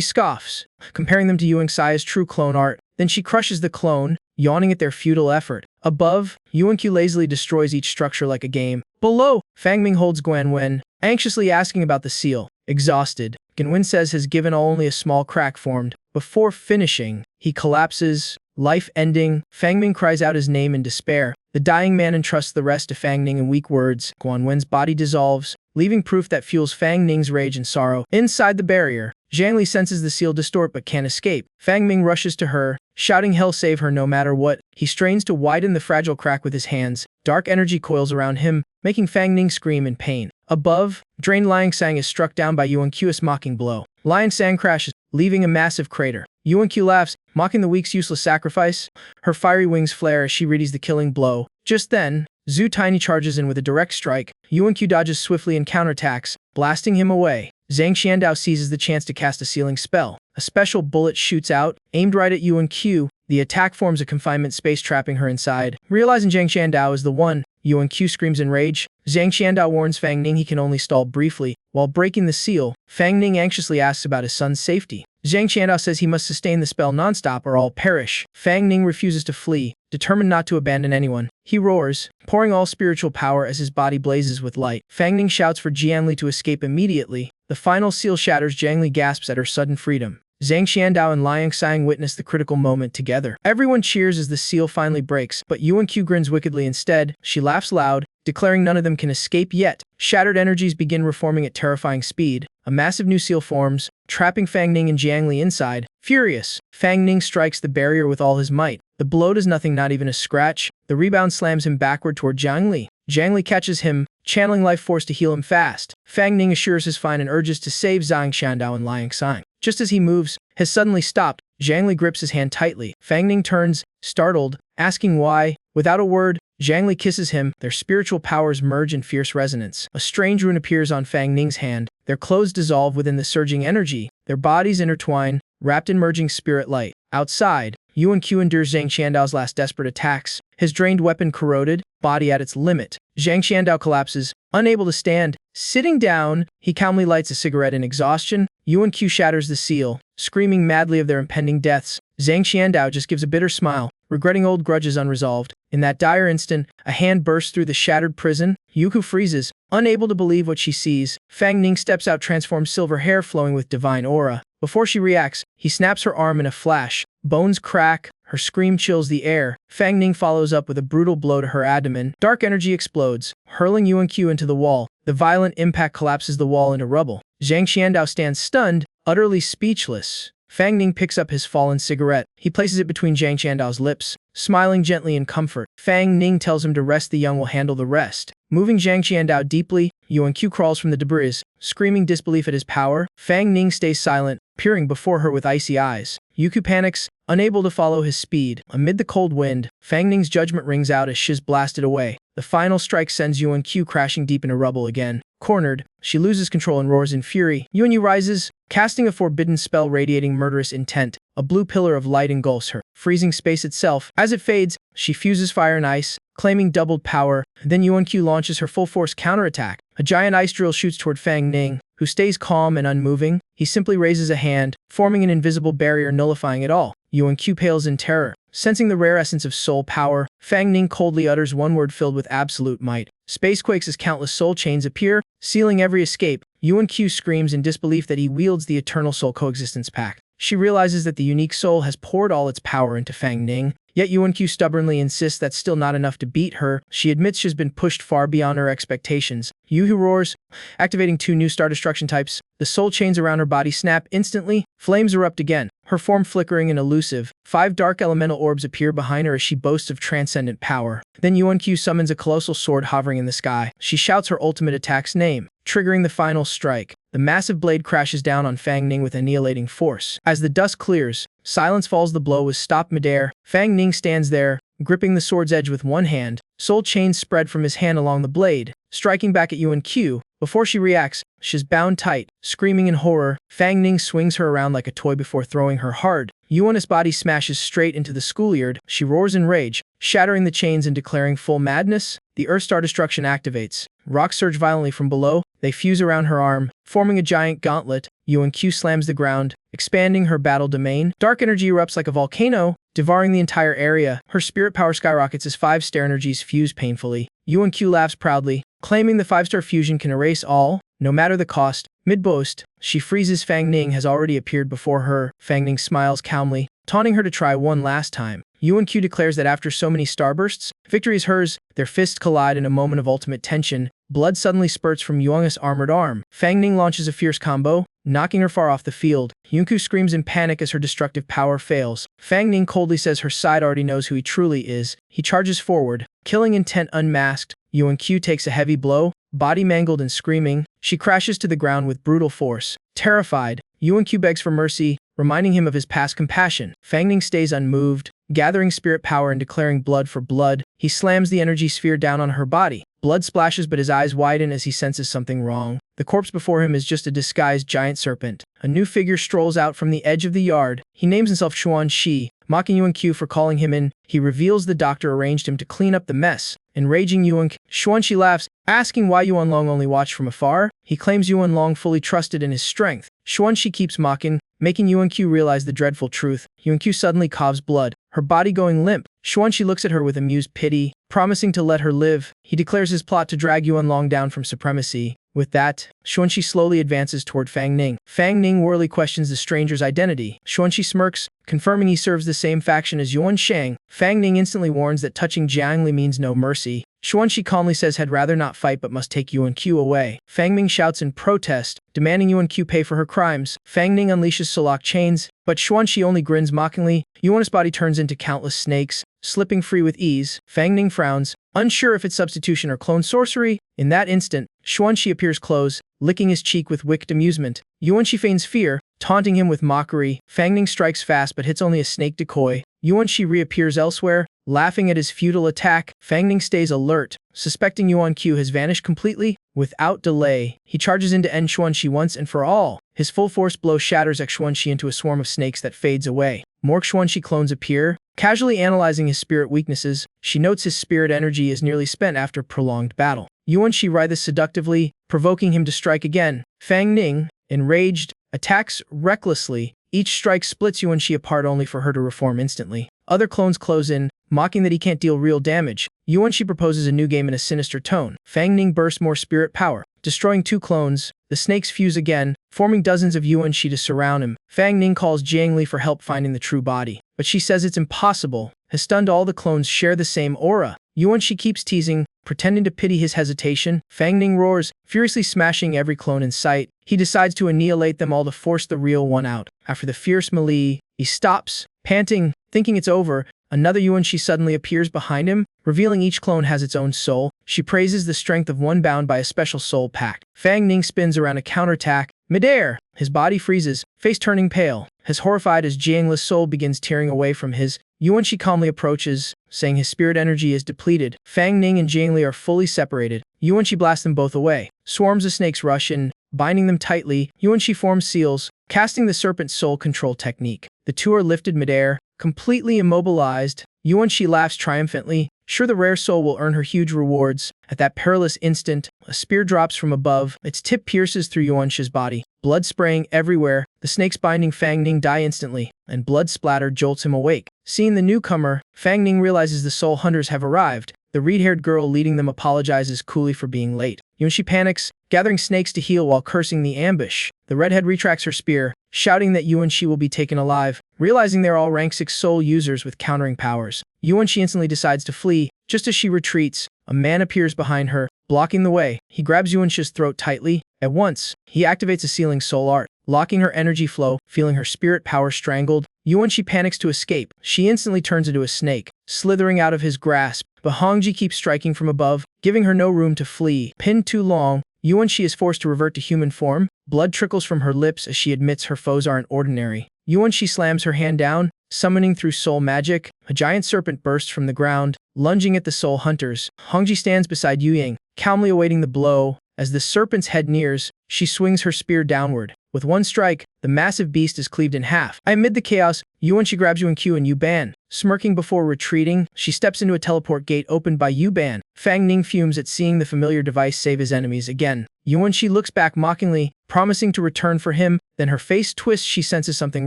scoffs, comparing them to Yuan-Xi's true clone art. Then she crushes the clone, yawning at their futile effort. Above, Yuan-Q lazily destroys each structure like a game. Below, Fangming holds Guanwen, anxiously asking about the seal. Exhausted, Guanwen says has given only a small crack formed. Before finishing, he collapses, life ending. Fangming cries out his name in despair. The dying man entrusts the rest to Fangning in weak words. Guanwen's body dissolves, leaving proof that fuels Fangning's rage and sorrow. Inside the barrier, Zhangli senses the seal distort but can't escape. Fangming rushes to her, shouting hell save her no matter what. He strains to widen the fragile crack with his hands. Dark energy coils around him, making Fangning scream in pain. Above, drained Liangsang is struck down by Yuan-Q's mocking blow. Liangsang crashes, leaving a massive crater. Yuan-Q laughs, mocking the weak's useless sacrifice. Her fiery wings flare as she readies the killing blow. Just then, Zhu Tiny charges in with a direct strike. Yuan-Q dodges swiftly and counterattacks, blasting him away. Zhang Xiandao seizes the chance to cast a sealing spell. A special bullet shoots out, aimed right at Yuan-Q. The attack forms a confinement space trapping her inside. Realizing Zhang Xiandao is the one, Yuan-Q screams in rage. Zhang Xiandao warns Fangning he can only stall briefly. While breaking the seal, Fangning anxiously asks about his son's safety. Zhang Xiandao says he must sustain the spell nonstop or all perish. Fangning refuses to flee, determined not to abandon anyone. He roars, pouring all spiritual power as his body blazes with light. Fangning shouts for Jianli to escape immediately. The final seal shatters. Jianli gasps at her sudden freedom. Zhang Xiandao and Liangsang witness the critical moment together. Everyone cheers as the seal finally breaks, but Yuan-Q grins wickedly instead. She laughs loud, declaring none of them can escape yet. Shattered energies begin reforming at terrifying speed. A massive new seal forms, trapping Fangning and Jiangli inside. Furious, Fangning strikes the barrier with all his might. The blow does nothing, not even a scratch. The rebound slams him backward toward Jiangli. Jiangli catches him, channeling life force to heal him fast. Fangning assures his fine and urges to save Zhang Xiandao and Liangsang. Just as he moves, has suddenly stopped. Jiangli grips his hand tightly. Fangning turns, startled, asking why. Without a word, Jiangli kisses him. Their spiritual powers merge in fierce resonance. A strange rune appears on Fangning's hand. Their clothes dissolve within the surging energy. Their bodies intertwine, wrapped in merging spirit light. Outside, Yuan-Q endures Zhang Xiandao's last desperate attacks. His drained weapon corroded, body at its limit. Zhang Xiandao collapses, unable to stand. Sitting down, he calmly lights a cigarette in exhaustion. Yuan-Q shatters the seal, screaming madly of their impending deaths. Zhang Xiandao just gives a bitter smile, regretting old grudges unresolved. In that dire instant, a hand bursts through the shattered prison. Yuku freezes, unable to believe what she sees. Fangning steps out, transformed silver hair flowing with divine aura. Before she reacts, he snaps her arm in a flash. Bones crack, her scream chills the air. Fangning follows up with a brutal blow to her abdomen. Dark energy explodes, hurling Yuan-Q into the wall. The violent impact collapses the wall into rubble. Zhang Xiandao stands stunned, utterly speechless. Fangning picks up his fallen cigarette. He places it between Zhang Xiandao's lips, smiling gently in comfort. Fangning tells him to rest, the young will handle the rest. Moving Zhang Xiandao deeply, Yuan-Q crawls from the debris, screaming disbelief at his power. Fangning stays silent, peering before her with icy eyes. Yuku panics, unable to follow his speed. Amid the cold wind, Fangning's judgment rings out as she's blasted away. The final strike sends Yuan-Q crashing deep into rubble again. Cornered, she loses control and roars in fury. Yuan-Yu rises, casting a forbidden spell radiating murderous intent. A blue pillar of light engulfs her, freezing space itself. As it fades, she fuses fire and ice, claiming doubled power. Then Yuan-Q launches her full-force counterattack. A giant ice drill shoots toward Fangning, who stays calm and unmoving. He simply raises a hand, forming an invisible barrier nullifying it all. Yuan-Q pales in terror. Sensing the rare essence of soul power, Fangning coldly utters one word filled with absolute might. Space quakes as countless soul chains appear, sealing every escape. Yuan-Q screams in disbelief that he wields the eternal soul coexistence pact. She realizes that the unique soul has poured all its power into Fangning, yet Yuan-Q stubbornly insists that's still not enough to beat her. She admits she's been pushed far beyond her expectations. Yuhu roars, activating 2 new star destruction types. The soul chains around her body snap instantly. Flames erupt again, her form flickering and elusive. 5 dark elemental orbs appear behind her as she boasts of transcendent power. Then Yuan-Q summons a colossal sword hovering in the sky. She shouts her ultimate attack's name, triggering the final strike. The massive blade crashes down on Fangning with annihilating force. As the dust clears, silence falls. The blow was stopped midair. Fangning stands there, gripping the sword's edge with one hand. Soul chains spread from his hand along the blade, striking back at Yuan-Q. Before she reacts, She's bound tight. Screaming in horror, Fang Ning swings her around like a toy before throwing her hard. Yuan's body smashes straight into the schoolyard. She roars in rage, shattering the chains and declaring full madness. The Earth Star destruction activates. Rocks surge violently from below. They fuse around her arm, forming a giant gauntlet. Yuan slams the ground, expanding her battle domain. Dark energy erupts like a volcano, devouring the entire area. Her spirit power skyrockets as 5-star energies fuse painfully. Yuan laughs proudly, claiming the 5-star fusion can erase all, no matter the cost. Mid-boast, she freezes. Fang Ning has already appeared before her. Fang Ning smiles calmly, taunting her to try one last time. Yuan declares that after so many starbursts, victory is hers. Their fists collide in a moment of ultimate tension. Blood suddenly spurts from Yuan's armored arm. Fang Ning launches a fierce combo, knocking her far off the field. Yuan screams in panic as her destructive power fails. Fang Ning coldly says her side already knows who he truly is. He charges forward, killing intent unmasked. Yuan takes a heavy blow, body mangled and screaming. She crashes to the ground with brutal force. Terrified, Yuan begs for mercy, reminding him of his past compassion. Fang Ning stays unmoved, gathering spirit power and declaring blood for blood. He slams the energy sphere down on her body. Blood splashes, but his eyes widen as he senses something wrong. The corpse before him is just a disguised giant serpent. A new figure strolls out from the edge of the yard. He names himself Xuan Shi, mocking Yuan for calling him in. He reveals the doctor arranged him to clean up the mess. Enraging Yuan, Xuan Shi laughs, asking why Yuan Long only watched from afar. He claims Yuan Long fully trusted in his strength. Xuan Shi keeps mocking, making Yuan realize the dreadful truth. Yuan suddenly coughs blood, her body going limp. Xuan Shi looks at her with amused pity, promising to let her live. He declares his plot to drag Yuan Long down from supremacy. With that, Xuan Shi slowly advances toward Fang Ning. Fang Ning warily questions the stranger's identity. Xuan Shi smirks, confirming he serves the same faction as Yuan Shang. Fang Ning instantly warns that touching Jiang Li means no mercy. Xuan Shi calmly says he'd rather not fight but must take Yuan away. Fang Ming shouts in protest, demanding Yuan pay for her crimes. Fang Ning unleashes Solok chains, but Xuan Shi only grins mockingly. Yuan's body turns into countless snakes, slipping free with ease. Fang Ning frowns, unsure if it's substitution or clone sorcery. In that instant, Xuan Shi appears close, licking his cheek with wicked amusement. Yuan feigns fear, taunting him with mockery. Fang Ning strikes fast but hits only a snake decoy. Yuan reappears elsewhere, laughing at his futile attack. Fang Ning stays alert, suspecting Yuan has vanished completely. Without delay, he charges into end Xuan Shi once and for all. His full force blow shatters Xuan Shi into a swarm of snakes that fades away. More Xuan Shi clones appear, casually analyzing his spirit weaknesses. She notes his spirit energy is nearly spent after prolonged battle. Yuan writhes seductively, provoking him to strike again. Fang Ning, enraged, attacks recklessly. Each strike splits Yuan apart only for her to reform instantly. Other clones close in, mocking that he can't deal real damage. Yuan proposes a new game in a sinister tone. Fang Ning bursts more spirit power, destroying 2 clones. The snakes fuse again, forming dozens of Yuan to surround him. Fang Ning calls Jiang Li for help finding the true body, but she says it's impossible. Has stunned all the clones share the same aura. Yuan keeps teasing, pretending to pity his hesitation. Fang Ning roars, furiously smashing every clone in sight. He decides to annihilate them all to force the real one out. After the fierce melee, he stops, panting, thinking it's over. Another Yuan suddenly appears behind him, revealing each clone has its own soul. She praises the strength of one bound by a special soul pact. Fang Ning spins around a counterattack. Midair, his body freezes, face turning pale. As horrified as Jiang Li's soul begins tearing away from his, Yuan calmly approaches, saying his spirit energy is depleted. Fang Ning and Jiang Li are fully separated. Yuan blasts them both away. Swarms of snakes rush in, binding them tightly. Yuan forms seals, casting the serpent soul control technique. The two are lifted midair, completely immobilized. Yuan laughs triumphantly, sure the rare soul will earn her huge rewards. At that perilous instant, a spear drops from above. Its tip pierces through Yuan's body, blood spraying everywhere. The snakes binding Fang Ning die instantly, and blood splatter jolts him awake. Seeing the newcomer, Fang Ning realizes the soul hunters have arrived. The reed-haired girl leading them apologizes coolly for being late. Yuan panics, gathering snakes to heal while cursing the ambush. The redhead retracts her spear, shouting that Yuan will be taken alive. Realizing they're all rank 6 soul users with countering powers, Yuan instantly decides to flee. Just as she retreats, a man appears behind her, blocking the way. He grabs Yuan's throat tightly. At once, he activates a sealing soul art, locking her energy flow. Feeling her spirit power strangled, Yuan panics to escape. She instantly turns into a snake, slithering out of his grasp. But Hongji keeps striking from above, giving her no room to flee. Pinned too long, Yuan is forced to revert to human form. Blood trickles from her lips as she admits her foes aren't ordinary. Yuan slams her hand down, summoning through soul magic. A giant serpent bursts from the ground, lunging at the soul hunters. Hongji stands beside Yu Yang, calmly awaiting the blow. As the serpent's head nears, she swings her spear downward. With one strike, the massive beast is cleaved in half. Amid the chaos, Yuan-Shi grabs Yuan-Q and Yu-Ban. Smirking before retreating, she steps into a teleport gate opened by Yu-Ban. Fang Ning fumes at seeing the familiar device save his enemies again. Yuan-Shi looks back mockingly, promising to return for him, then her face twists. She senses something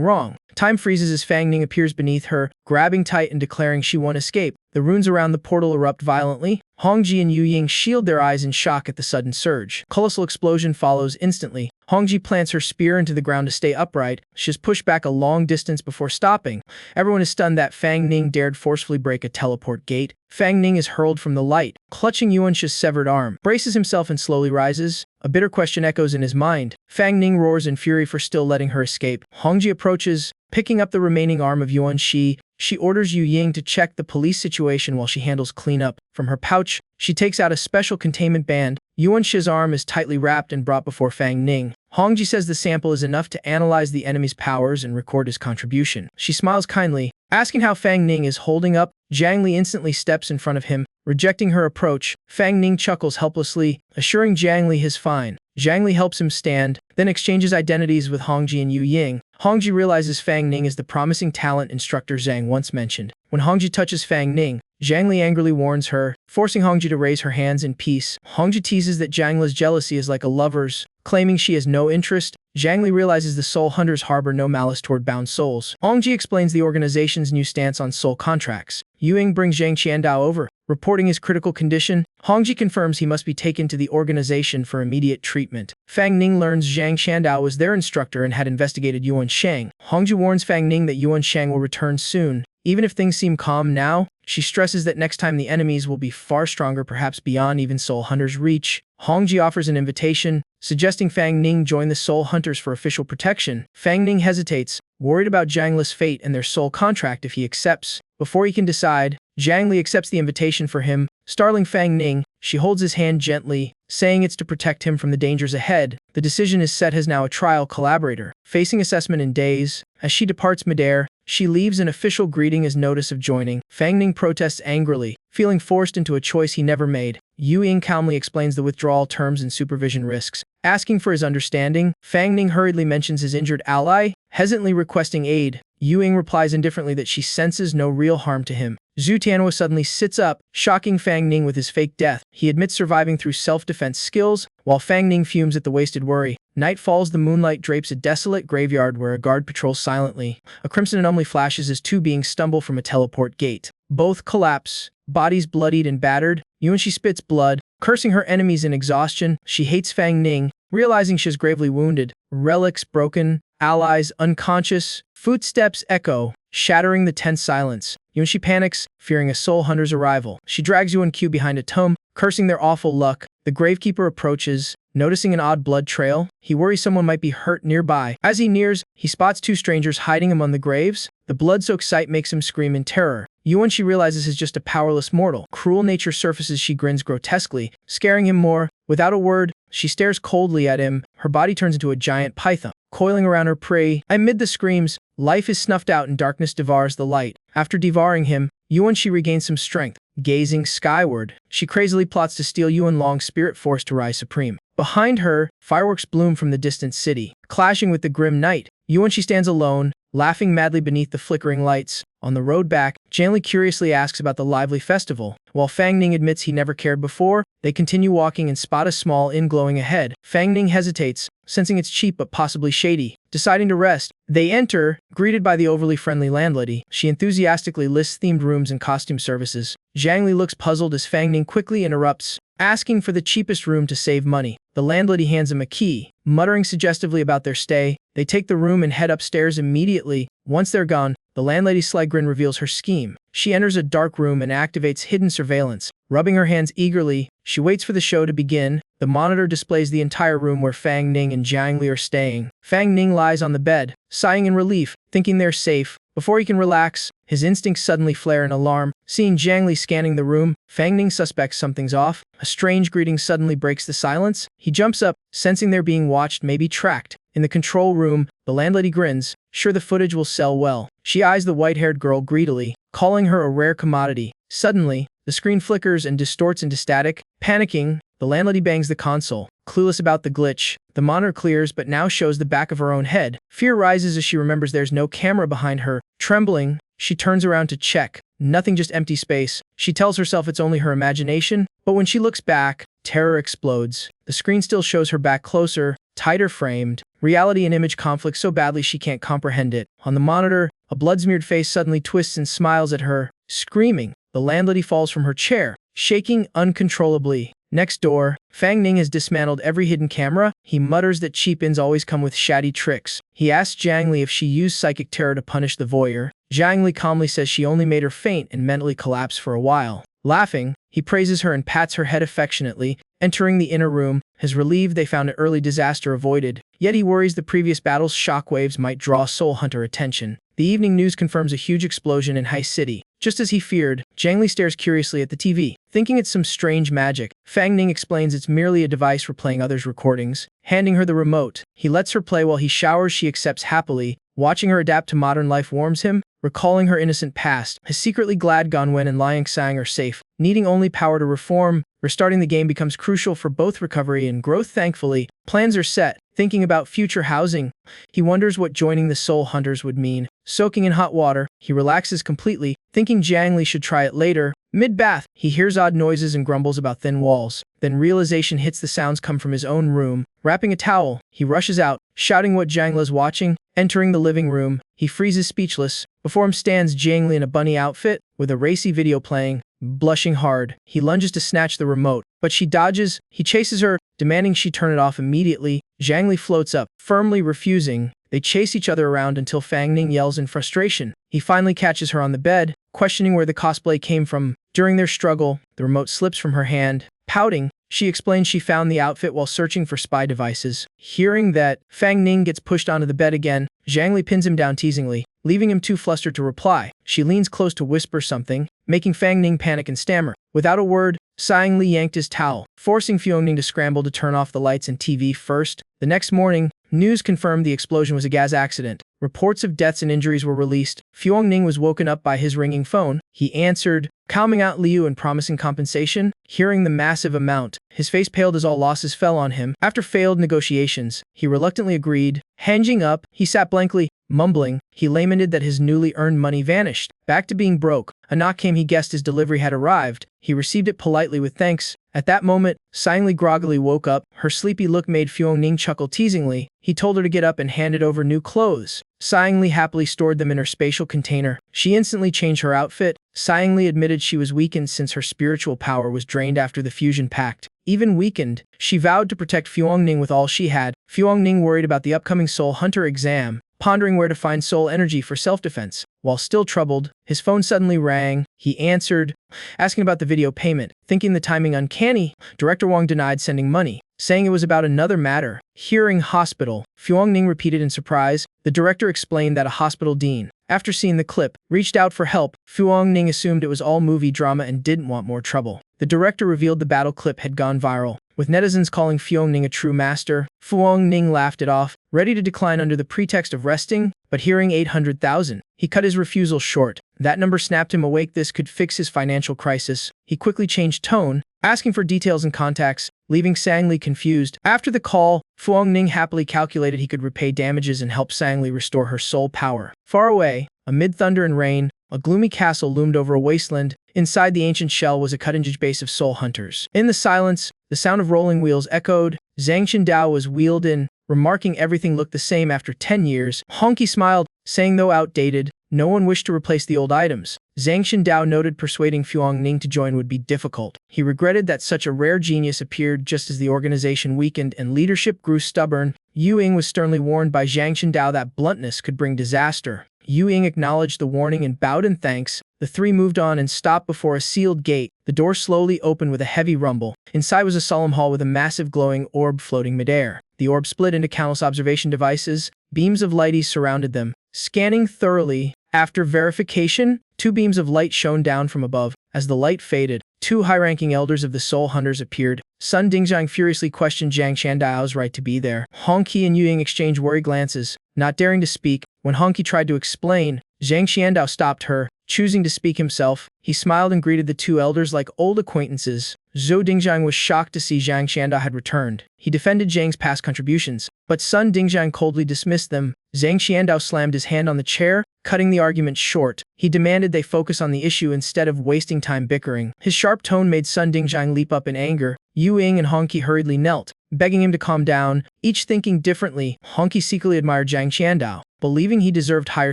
wrong. Time freezes as Fang Ning appears beneath her, grabbing tight and declaring she won't escape. The runes around the portal erupt violently. Hongji and Yu Ying shield their eyes in shock at the sudden surge. Colossal explosion follows instantly. Hongji plants her spear into the ground to stay upright. She is pushed back a long distance before stopping. Everyone is stunned that Fang Ning dared forcefully break a teleport gate. Fang Ning is hurled from the light, clutching Yuan-Shi's severed arm, braces himself and slowly rises. A bitter question echoes in his mind. Fang Ning roars in fury for still letting her escape. Hongji approaches, picking up the remaining arm of Yuan-Shi. She orders Yu Ying to check the police situation while she handles cleanup. From her pouch, she takes out a special containment band. Yuan-Shi's arm is tightly wrapped and brought before Fang Ning. Hongji says the sample is enough to analyze the enemy's powers and record his contribution. She smiles kindly, asking how Fang Ning is holding up. Jiang Li instantly steps in front of him, rejecting her approach. Fang Ning chuckles helplessly, assuring Jiang Li he's fine. Jiang Li helps him stand, then exchanges identities with Hongji and Yu Ying. Hongji realizes Fang Ning is the promising talent instructor Zhang once mentioned. When Hongji touches Fang Ning, Jiang Li angrily warns her, forcing Hongji to raise her hands in peace. Hongji teases that Jiang Li's jealousy is like a lover's, claiming she has no interest. Jiang Li realizes the soul hunters harbor no malice toward bound souls. Hongji explains the organization's new stance on soul contracts. Yu Ying brings Zhang Qiandao over, reporting his critical condition. Hongji confirms he must be taken to the organization for immediate treatment. Fang Ning learns Zhang Qiandao was their instructor and had investigated Yuan Shang. Hongji warns Fang Ning that Yuan Shang will return soon. Even if things seem calm now, she stresses that next time the enemies will be far stronger, perhaps beyond even Soul Hunter's reach. Hongji offers an invitation, suggesting Fang Ning join the Soul Hunters for official protection. Fang Ning hesitates, worried about Jiang Li's fate and their soul contract if he accepts. Before he can decide, Jiang Li accepts the invitation for him. Startling Fang Ning, she holds his hand gently, saying it's to protect him from the dangers ahead. The decision is set as now a trial collaborator, facing assessment in days. As she departs midair, she leaves an official greeting as notice of joining. Fang Ning protests angrily, feeling forced into a choice he never made. Yu Ying calmly explains the withdrawal terms and supervision risks. Asking for his understanding, Fang Ning hurriedly mentions his injured ally, hesitantly requesting aid. Yu Ying replies indifferently that she senses no real harm to him. Zhu Tianhua suddenly sits up, shocking Fang Ning with his fake death. He admits surviving through self-defense skills, while Fang Ning fumes at the wasted worry. Night falls, the moonlight drapes a desolate graveyard where a guard patrols silently. A crimson anomaly flashes as two beings stumble from a teleport gate. Both collapse, bodies bloodied and battered. Yuan-Shi spits blood, cursing her enemies in exhaustion. She hates Fang Ning, realizing she is gravely wounded. Relics broken, allies unconscious. Footsteps echo, shattering the tense silence. Yuan-Shi panics, fearing a soul hunter's arrival. She drags Yuan-Q behind a tome, cursing their awful luck. The gravekeeper approaches, noticing an odd blood trail. He worries someone might be hurt nearby. As he nears, he spots two strangers hiding among the graves. The blood-soaked sight makes him scream in terror. Yuan-Shi realizes he's just a powerless mortal. Cruel nature surfaces. She grins grotesquely, scaring him more. Without a word, she stares coldly at him. Her body turns into a giant python, coiling around her prey. Amid the screams, life is snuffed out and darkness devours the light. After devouring him, Yuan-Shi regains some strength. Gazing skyward, she crazily plots to steal Yuan Long's spirit force to rise supreme. Behind her, fireworks bloom from the distant city, clashing with the grim night. Yuan-Shi stands alone, laughing madly beneath the flickering lights. On the road back, Jiang Li curiously asks about the lively festival. While Fang Ning admits he never cared before, they continue walking and spot a small inn glowing ahead. Fang Ning hesitates, sensing it's cheap but possibly shady. Deciding to rest, they enter, greeted by the overly friendly landlady. She enthusiastically lists themed rooms and costume services. Jiang Li looks puzzled as Fang Ning quickly interrupts, asking for the cheapest room to save money. The landlady hands him a key, muttering suggestively about their stay. They take the room and head upstairs immediately. Once they're gone, the landlady's sly grin reveals her scheme. She enters a dark room and activates hidden surveillance. Rubbing her hands eagerly, she waits for the show to begin. The monitor displays the entire room where Fang Ning and Jiang Li are staying. Fang Ning lies on the bed, sighing in relief, thinking they're safe. Before he can relax, his instincts suddenly flare in alarm. Seeing Jiang Li scanning the room, Fang Ning suspects something's off. A strange greeting suddenly breaks the silence. He jumps up, sensing they're being watched, maybe tracked. In the control room, the landlady grins, sure the footage will sell well. She eyes the white-haired girl greedily, calling her a rare commodity. Suddenly, the screen flickers and distorts into static. Panicking, The landlady bangs the console, clueless about the glitch. The monitor clears but now shows the back of her own head. Fear rises as she remembers there's no camera behind her. Trembling, she turns around to check. Nothing, just empty space. She tells herself it's only her imagination, but when she looks back, terror explodes. The screen still shows her back closer, tighter framed. Reality and image conflict so badly she can't comprehend it. On the monitor, a blood-smeared face suddenly twists and smiles at her. Screaming, the landlady falls from her chair, shaking uncontrollably. Next door, Fang Ning has dismantled every hidden camera. He mutters that cheap ins always come with shady tricks. He asks Zhang Li if she used psychic terror to punish the voyeur. Zhang Li calmly says she only made her faint and mentally collapse for a while. Laughing, he praises her and pats her head affectionately. Entering the inner room, his relieved they found an early disaster avoided, yet he worries the previous battle's shockwaves might draw Soul Hunter attention. The evening news confirms a huge explosion in High City. Just as he feared, Zhang Li stares curiously at the TV, thinking it's some strange magic. Fang Ning explains it's merely a device for playing others' recordings. Handing her the remote, he lets her play while he showers. She accepts happily. Watching her adapt to modern life warms him. Recalling her innocent past, his secretly glad Ganwen and Liang Sang are safe, needing only power to reform. Restarting the game becomes crucial for both recovery and growth. Thankfully, plans are set. Thinking about future housing, he wonders what joining the Soul Hunters would mean. Soaking in hot water, he relaxes completely, thinking Zhang Li should try it later. Mid-bath, he hears odd noises and grumbles about thin walls. Then realization hits, the sounds come from his own room. Wrapping a towel, he rushes out, shouting what Zhang Li's watching. Entering the living room, he freezes speechless. Before him stands Zhang Li in a bunny outfit, with a racy video playing. Blushing hard, he lunges to snatch the remote, but she dodges. He chases her, demanding she turn it off immediately. Zhang Li floats up, firmly refusing. They chase each other around until Fang Ning yells in frustration. He finally catches her on the bed, questioning where the cosplay came from. During their struggle, the remote slips from her hand. Pouting, she explains she found the outfit while searching for spy devices. Hearing that, Fang Ning gets pushed onto the bed again. Zhang Li pins him down teasingly, leaving him too flustered to reply. She leans close to whisper something, making Fang Ning panic and stammer. Without a word, sighing, Li yanked his towel, forcing Fuang Ning to scramble to turn off the lights and TV first. The next morning, news confirmed the explosion was a gas accident. Reports of deaths and injuries were released. Fuang Ning was woken up by his ringing phone. He answered, calming out Liu and promising compensation. Hearing the massive amount, his face paled as all losses fell on him. After failed negotiations, he reluctantly agreed. Hanging up, he sat blankly, mumbling. He lamented that his newly earned money vanished. Back to being broke, a knock came. He guessed his delivery had arrived. He received it politely with thanks. At that moment, Sighing Li groggily woke up. Her sleepy look made Fuang Ning chuckle teasingly. He told her to get up and handed over new clothes. Sighing Li happily stored them in her spatial container. She instantly changed her outfit. Sighing Li admitted she was weakened since her spiritual power was drained after the fusion pact. Even weakened, she vowed to protect Fuang Ning with all she had. Fuang Ning worried about the upcoming Soul Hunter exam, pondering where to find soul energy for self-defense. While still troubled, his phone suddenly rang. He answered, asking about the video payment. Thinking the timing uncanny, Director Wang denied sending money, saying it was about another matter. Hearing hospital, Fuang Ning repeated in surprise. The director explained that a hospital dean, after seeing the clip, reached out for help. Fuang Ning assumed it was all movie drama and didn't want more trouble. The director revealed the battle clip had gone viral, with netizens calling Fuang Ning a true master. Fuang Ning laughed it off, ready to decline under the pretext of resting, but hearing 800,000, he cut his refusal short. That number snapped him awake. This could fix his financial crisis. He quickly changed tone, asking for details and contacts, leaving Sang Li confused. After the call, Fuang Ning happily calculated he could repay damages and help Sang Li restore her soul power. Far away, amid thunder and rain, a gloomy castle loomed over a wasteland. Inside the ancient shell was a cutting-edge base of soul hunters. In the silence, the sound of rolling wheels echoed. Zhang Qindao was wheeled in, remarking everything looked the same after 10 years. Honky smiled, saying though outdated, no one wished to replace the old items. Zhang Qindao noted persuading Fuang Ning to join would be difficult. He regretted that such a rare genius appeared just as the organization weakened and leadership grew stubborn. Yu Ying was sternly warned by Zhang Qindao that bluntness could bring disaster. Yu Ying acknowledged the warning and bowed in thanks. The three moved on and stopped before a sealed gate. The door slowly opened with a heavy rumble. Inside was a solemn hall with a massive glowing orb floating midair. The orb split into countless observation devices. Beams of lighties surrounded them, scanning thoroughly. After verification, 2 beams of light shone down from above. As the light faded, 2 high-ranking elders of the Soul Hunters appeared. Sun Dingjiang furiously questioned Zhang Shandao's right to be there. Honky and Yu Ying exchanged worried glances, not daring to speak. When Honky tried to explain, Zhang Xiandao stopped her. Choosing to speak himself, he smiled and greeted the two elders like old acquaintances. Zhou Dingjiang was shocked to see Zhang Qiandao had returned. He defended Zhang's past contributions, but Sun Dingjiang coldly dismissed them. Zhang Qiandao slammed his hand on the chair, cutting the argument short. He demanded they focus on the issue instead of wasting time bickering. His sharp tone made Sun Dingjiang leap up in anger. Yu Ying and Hongqi hurriedly knelt, begging him to calm down, each thinking differently. Hongqi secretly admired Zhang Qiandao. Believing he deserved higher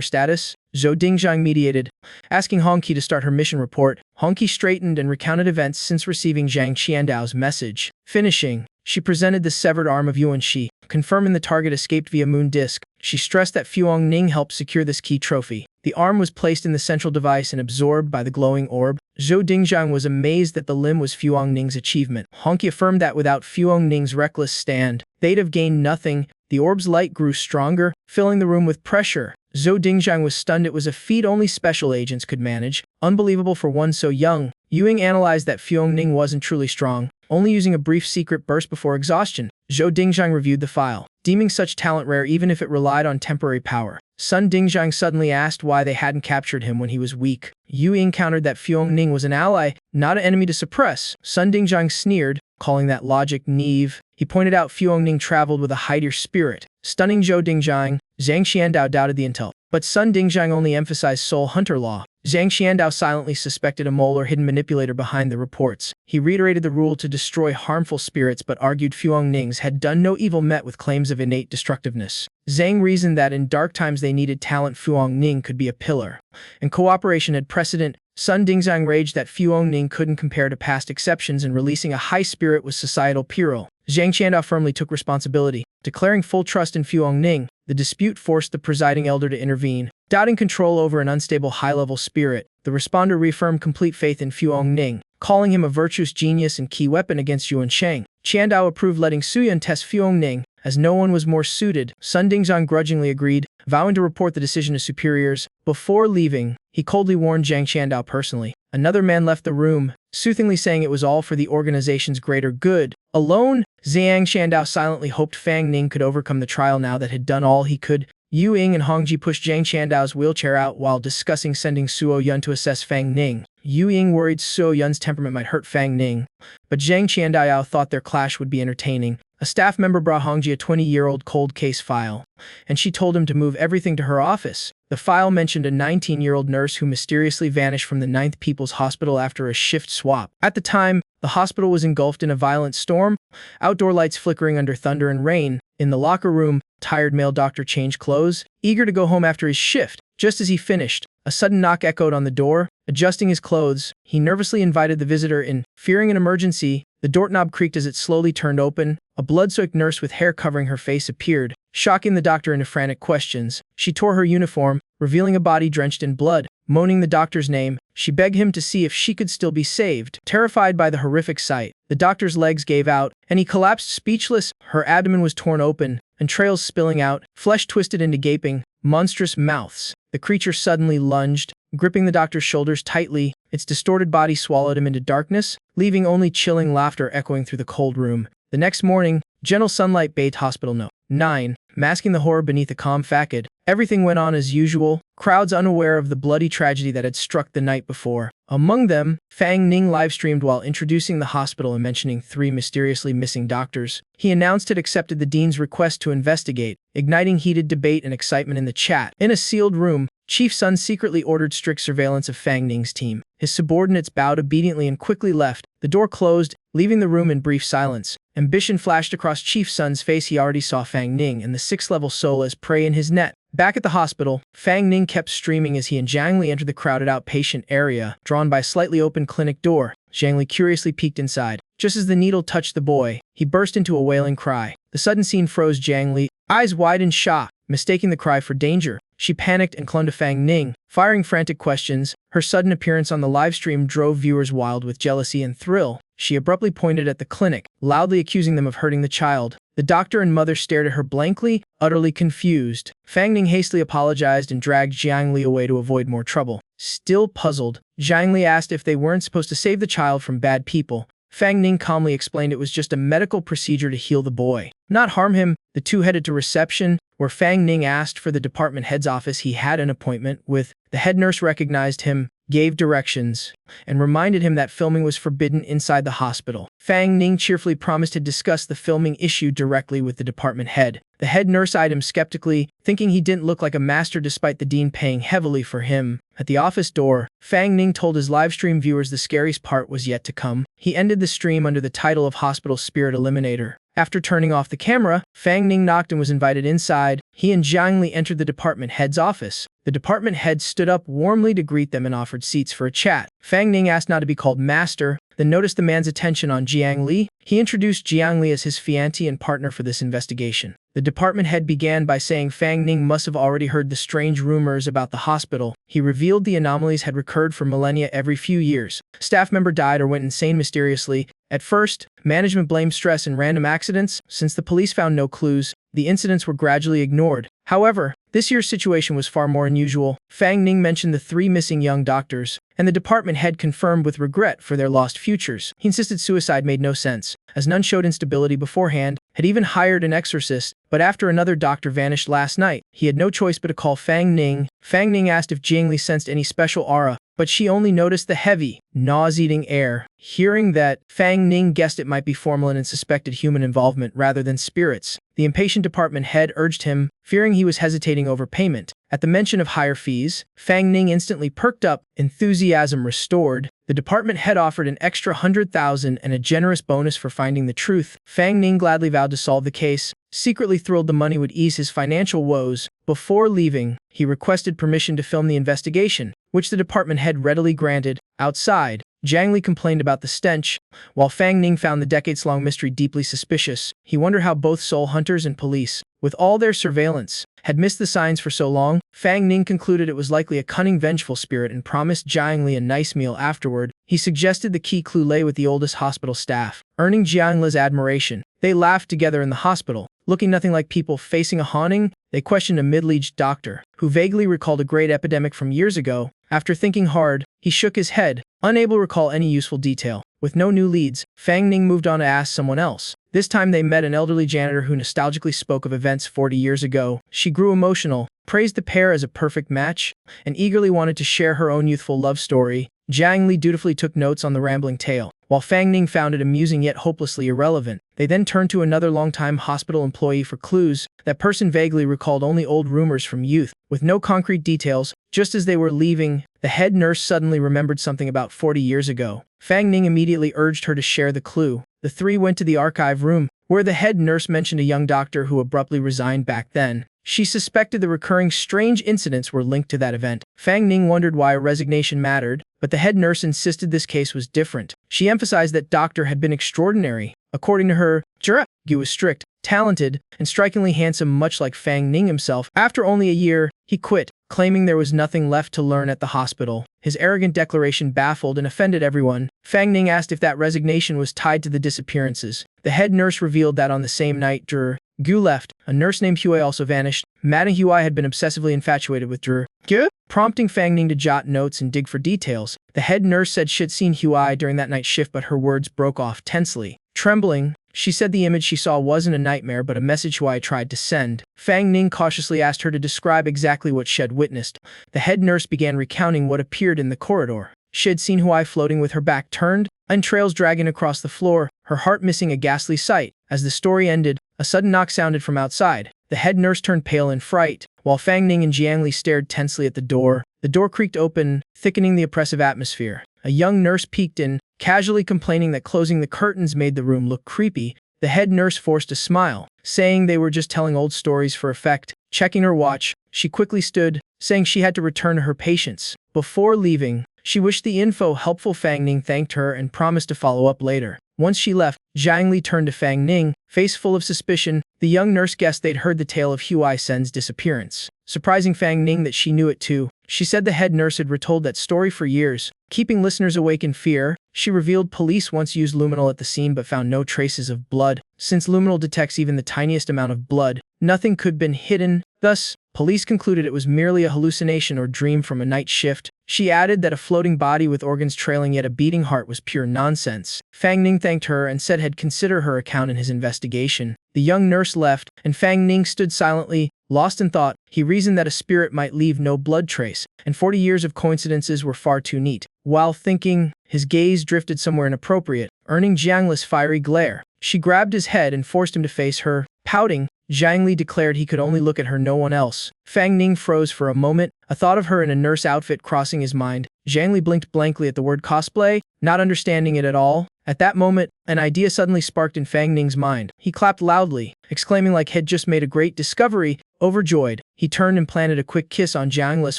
status, Zhou Dingjiang mediated, asking Hongqi to start her mission report. Hongqi straightened and recounted events since receiving Zhang Qiandao's message. Finishing, she presented the severed arm of Yuanxi, confirming the target escaped via moon disk. She stressed that Fuong Ning helped secure this key trophy. The arm was placed in the central device and absorbed by the glowing orb. Zhou Dingjiang was amazed that the limb was Fuong Ning's achievement. Hongqi affirmed that without Fuong Ning's reckless stand, they'd have gained nothing. The orb's light grew stronger, filling the room with pressure. Zhou Dingjiang was stunned. It was a feat only special agents could manage. Unbelievable for one so young. Yu Ying analyzed that Fuong Ning wasn't truly strong, only using a brief secret burst before exhaustion. Zhou Dingjiang reviewed the file, deeming such talent rare even if it relied on temporary power. Sun Dingjiang suddenly asked why they hadn't captured him when he was weak. Yu Ying countered that Fuong Ning was an ally, not an enemy to suppress. Sun Dingjiang sneered, calling that logic naive. He pointed out Fuong Ning traveled with a higher spirit. Stunning Zhou Dingjiang, Zhang Qiandao doubted the intel, but Sun Dingjiang only emphasized soul hunter law. Zhang Qiandao silently suspected a mole or hidden manipulator behind the reports. He reiterated the rule to destroy harmful spirits but argued Fuong Ning's had done no evil, met with claims of innate destructiveness. Zhang reasoned that in dark times they needed talent. Fuong Ning could be a pillar, and cooperation had precedent. Sun Dingjiang raged that Fuong Ning couldn't compare to past exceptions, and releasing a high spirit was societal peril. Zhang Qiandao firmly took responsibility, declaring full trust in Fuong Ning. The dispute forced the presiding elder to intervene. Doubting control over an unstable high-level spirit, the responder reaffirmed complete faith in Fuong Ning, calling him a virtuous genius and key weapon against Yuan Sheng. Qiandao approved letting Suyun test Fuong Ning, as no one was more suited. Sun Dingjiang grudgingly agreed, vowing to report the decision to superiors. Before leaving, he coldly warned Zhang Qiandao personally. Another man left the room, soothingly saying it was all for the organization's greater good. Alone, Zhang Qiandao silently hoped Fang Ning could overcome the trial now that had done all he could. Yu Ying and Hongji pushed Zhang Qiandao's wheelchair out while discussing sending Suo Yun to assess Fang Ning. Yu Ying worried Suo Yun's temperament might hurt Fang Ning, but Zhang Qiandao thought their clash would be entertaining. A staff member brought Hongji a 20-year-old cold case file, and she told him to move everything to her office. The file mentioned a 19-year-old nurse who mysteriously vanished from the 9th People's Hospital after a shift swap. At the time, the hospital was engulfed in a violent storm, outdoor lights flickering under thunder and rain. In the locker room, tired male doctor changed clothes, eager to go home after his shift. Just as he finished, a sudden knock echoed on the door. Adjusting his clothes, he nervously invited the visitor in. Fearing an emergency, the doorknob creaked as it slowly turned open. A blood-soaked nurse with hair covering her face appeared, shocking the doctor into frantic questions. She tore her uniform, revealing a body drenched in blood. Moaning the doctor's name, she begged him to see if she could still be saved. Terrified by the horrific sight, the doctor's legs gave out, and he collapsed speechless. Her abdomen was torn open, entrails spilling out, flesh twisted into gaping, monstrous mouths. The creature suddenly lunged, gripping the doctor's shoulders tightly. Its distorted body swallowed him into darkness, leaving only chilling laughter echoing through the cold room. The next morning, gentle sunlight bathed Hospital No. 9, masking the horror beneath a calm facade. Everything went on as usual, crowds unaware of the bloody tragedy that had struck the night before. Among them, Fang Ning livestreamed while introducing the hospital and mentioning 3 mysteriously missing doctors. He announced it accepted the dean's request to investigate, igniting heated debate and excitement in the chat. In a sealed room, Chief Sun secretly ordered strict surveillance of Fang Ning's team. His subordinates bowed obediently and quickly left. The door closed, leaving the room in brief silence. Ambition flashed across Chief Sun's face. He already saw Fang Ning and the 6th-level soul as prey in his net. Back at the hospital, Fang Ning kept streaming as he and Zhang Li entered the crowded outpatient area, drawn by a slightly open clinic door. Zhang Li curiously peeked inside. Just as the needle touched the boy, he burst into a wailing cry. The sudden scene froze Zhang Li, eyes wide in shock, mistaking the cry for danger. She panicked and clung to Fang Ning, firing frantic questions. Her sudden appearance on the livestream drove viewers wild with jealousy and thrill. She abruptly pointed at the clinic, loudly accusing them of hurting the child. The doctor and mother stared at her blankly, utterly confused. Fang Ning hastily apologized and dragged Zhang Li away to avoid more trouble. Still puzzled, Zhang Li asked if they weren't supposed to save the child from bad people. Fang Ning calmly explained it was just a medical procedure to heal the boy, not harm him. The two headed to reception, where Fang Ning asked for the department head's office he had an appointment with. The head nurse recognized him, gave directions, and reminded him that filming was forbidden inside the hospital. Fang Ning cheerfully promised to discuss the filming issue directly with the department head. The head nurse eyed him skeptically, thinking he didn't look like a master despite the dean paying heavily for him. At the office door, Fang Ning told his livestream viewers the scariest part was yet to come. He ended the stream under the title of Hospital Spirit Eliminator. After turning off the camera, Fang Ning knocked and was invited inside. He and Jiang Li entered the department head's office. The department head stood up warmly to greet them and offered seats for a chat. Fang Ning asked not to be called master, then noticed the man's attention on Jiang Li. He introduced Jiang Li as his fiancé and partner for this investigation. The department head began by saying Fang Ning must have already heard the strange rumors about the hospital. He revealed the anomalies had recurred for millennia every few years. A staff member died or went insane mysteriously. At first, management blamed stress and random accidents. Since the police found no clues, the incidents were gradually ignored. However, this year's situation was far more unusual. Fang Ning mentioned the 3 missing young doctors, and the department head confirmed with regret for their lost futures. He insisted suicide made no sense, as none showed instability beforehand, had even hired an exorcist, but after another doctor vanished last night, he had no choice but to call Fang Ning. Fang Ning asked if Jiang Li sensed any special aura, but she only noticed the heavy, nauseating air. Hearing that, Fang Ning guessed it might be formalin and suspected human involvement rather than spirits. The impatient department head urged him, fearing he was hesitating over payment. At the mention of higher fees, Fang Ning instantly perked up, enthusiasm restored. The department head offered an extra 100,000 and a generous bonus for finding the truth. Fang Ning gladly vowed to solve the case, secretly thrilled the money would ease his financial woes. Before leaving, he requested permission to film the investigation, which the department head readily granted. Outside, Jiang Li complained about the stench, while Fang Ning found the decades-long mystery deeply suspicious. He wondered how both soul hunters and police, with all their surveillance, had missed the signs for so long. Fang Ning concluded it was likely a cunning, vengeful spirit and promised Jiang Li a nice meal afterward. He suggested the key clue lay with the oldest hospital staff, earning Jiang Li's admiration. They laughed together in the hospital. Looking nothing like people facing a haunting, they questioned a middle-aged doctor, who vaguely recalled a great epidemic from years ago. After thinking hard, he shook his head, unable to recall any useful detail. With no new leads, Fang Ning moved on to ask someone else. This time they met an elderly janitor who nostalgically spoke of events 40 years ago. She grew emotional, praised the pair as a perfect match, and eagerly wanted to share her own youthful love story. Jiang Li dutifully took notes on the rambling tale, while Fang Ning found it amusing yet hopelessly irrelevant. They then turned to another longtime hospital employee for clues. That person vaguely recalled only old rumors from youth, with no concrete details. Just as they were leaving, the head nurse suddenly remembered something about 40 years ago. Fang Ning immediately urged her to share the clue. The 3 went to the archive room, where the head nurse mentioned a young doctor who abruptly resigned back then. She suspected the recurring strange incidents were linked to that event. Fang Ning wondered why a resignation mattered, but the head nurse insisted this case was different. She emphasized that doctor had been extraordinary. According to her, Gu was strict, talented, and strikingly handsome, much like Fang Ning himself. After only a year, he quit, claiming there was nothing left to learn at the hospital. His arrogant declaration baffled and offended everyone. Fang Ning asked if that resignation was tied to the disappearances. The head nurse revealed that on the same night Gu left, a nurse named Huai also vanished. Madame Huai had been obsessively infatuated with Gu, prompting Fang Ning to jot notes and dig for details. The head nurse said she'd seen Huai during that night shift, but her words broke off tensely. Trembling, she said the image she saw wasn't a nightmare but a message Huai tried to send. Fang Ning cautiously asked her to describe exactly what she had witnessed. The head nurse began recounting what appeared in the corridor. She had seen Huai floating with her back turned, entrails dragging across the floor, her heart missing a ghastly sight. As the story ended, a sudden knock sounded from outside. The head nurse turned pale in fright, while Fang Ning and Jiang Li stared tensely at the door. The door creaked open, thickening the oppressive atmosphere. A young nurse peeked in, casually complaining that closing the curtains made the room look creepy. The head nurse forced a smile, saying they were just telling old stories for effect. Checking her watch, she quickly stood, saying she had to return to her patients. Before leaving, she wished the info helpful. Fang Ning thanked her and promised to follow up later. Once she left, Jiang Li turned to Fang Ning, face full of suspicion. The young nurse guessed they'd heard the tale of Huai Sen's disappearance, surprising Fang Ning that she knew it too. She said the head nurse had retold that story for years, keeping listeners awake in fear. She revealed police once used luminol at the scene but found no traces of blood. Since luminol detects even the tiniest amount of blood, nothing could have been hidden. Thus, police concluded it was merely a hallucination or dream from a night shift. She added that a floating body with organs trailing yet a beating heart was pure nonsense. Fang Ning thanked her and said he'd consider her account in his investigation. The young nurse left, and Fang Ning stood silently, Lost in thought, he reasoned that a spirit might leave no blood trace, and 40 years of coincidences were far too neat. While thinking, his gaze drifted somewhere inappropriate, earning Jiang Li's fiery glare. She grabbed his head and forced him to face her. Pouting, Jiang Li declared he could only look at her, no one else. Fang Ning froze for a moment, a thought of her in a nurse outfit crossing his mind. Jiang Li blinked blankly at the word cosplay, not understanding it at all. At that moment, an idea suddenly sparked in Fang Ning's mind. He clapped loudly, exclaiming like he'd just made a great discovery. Overjoyed, he turned and planted a quick kiss on Jiang Li's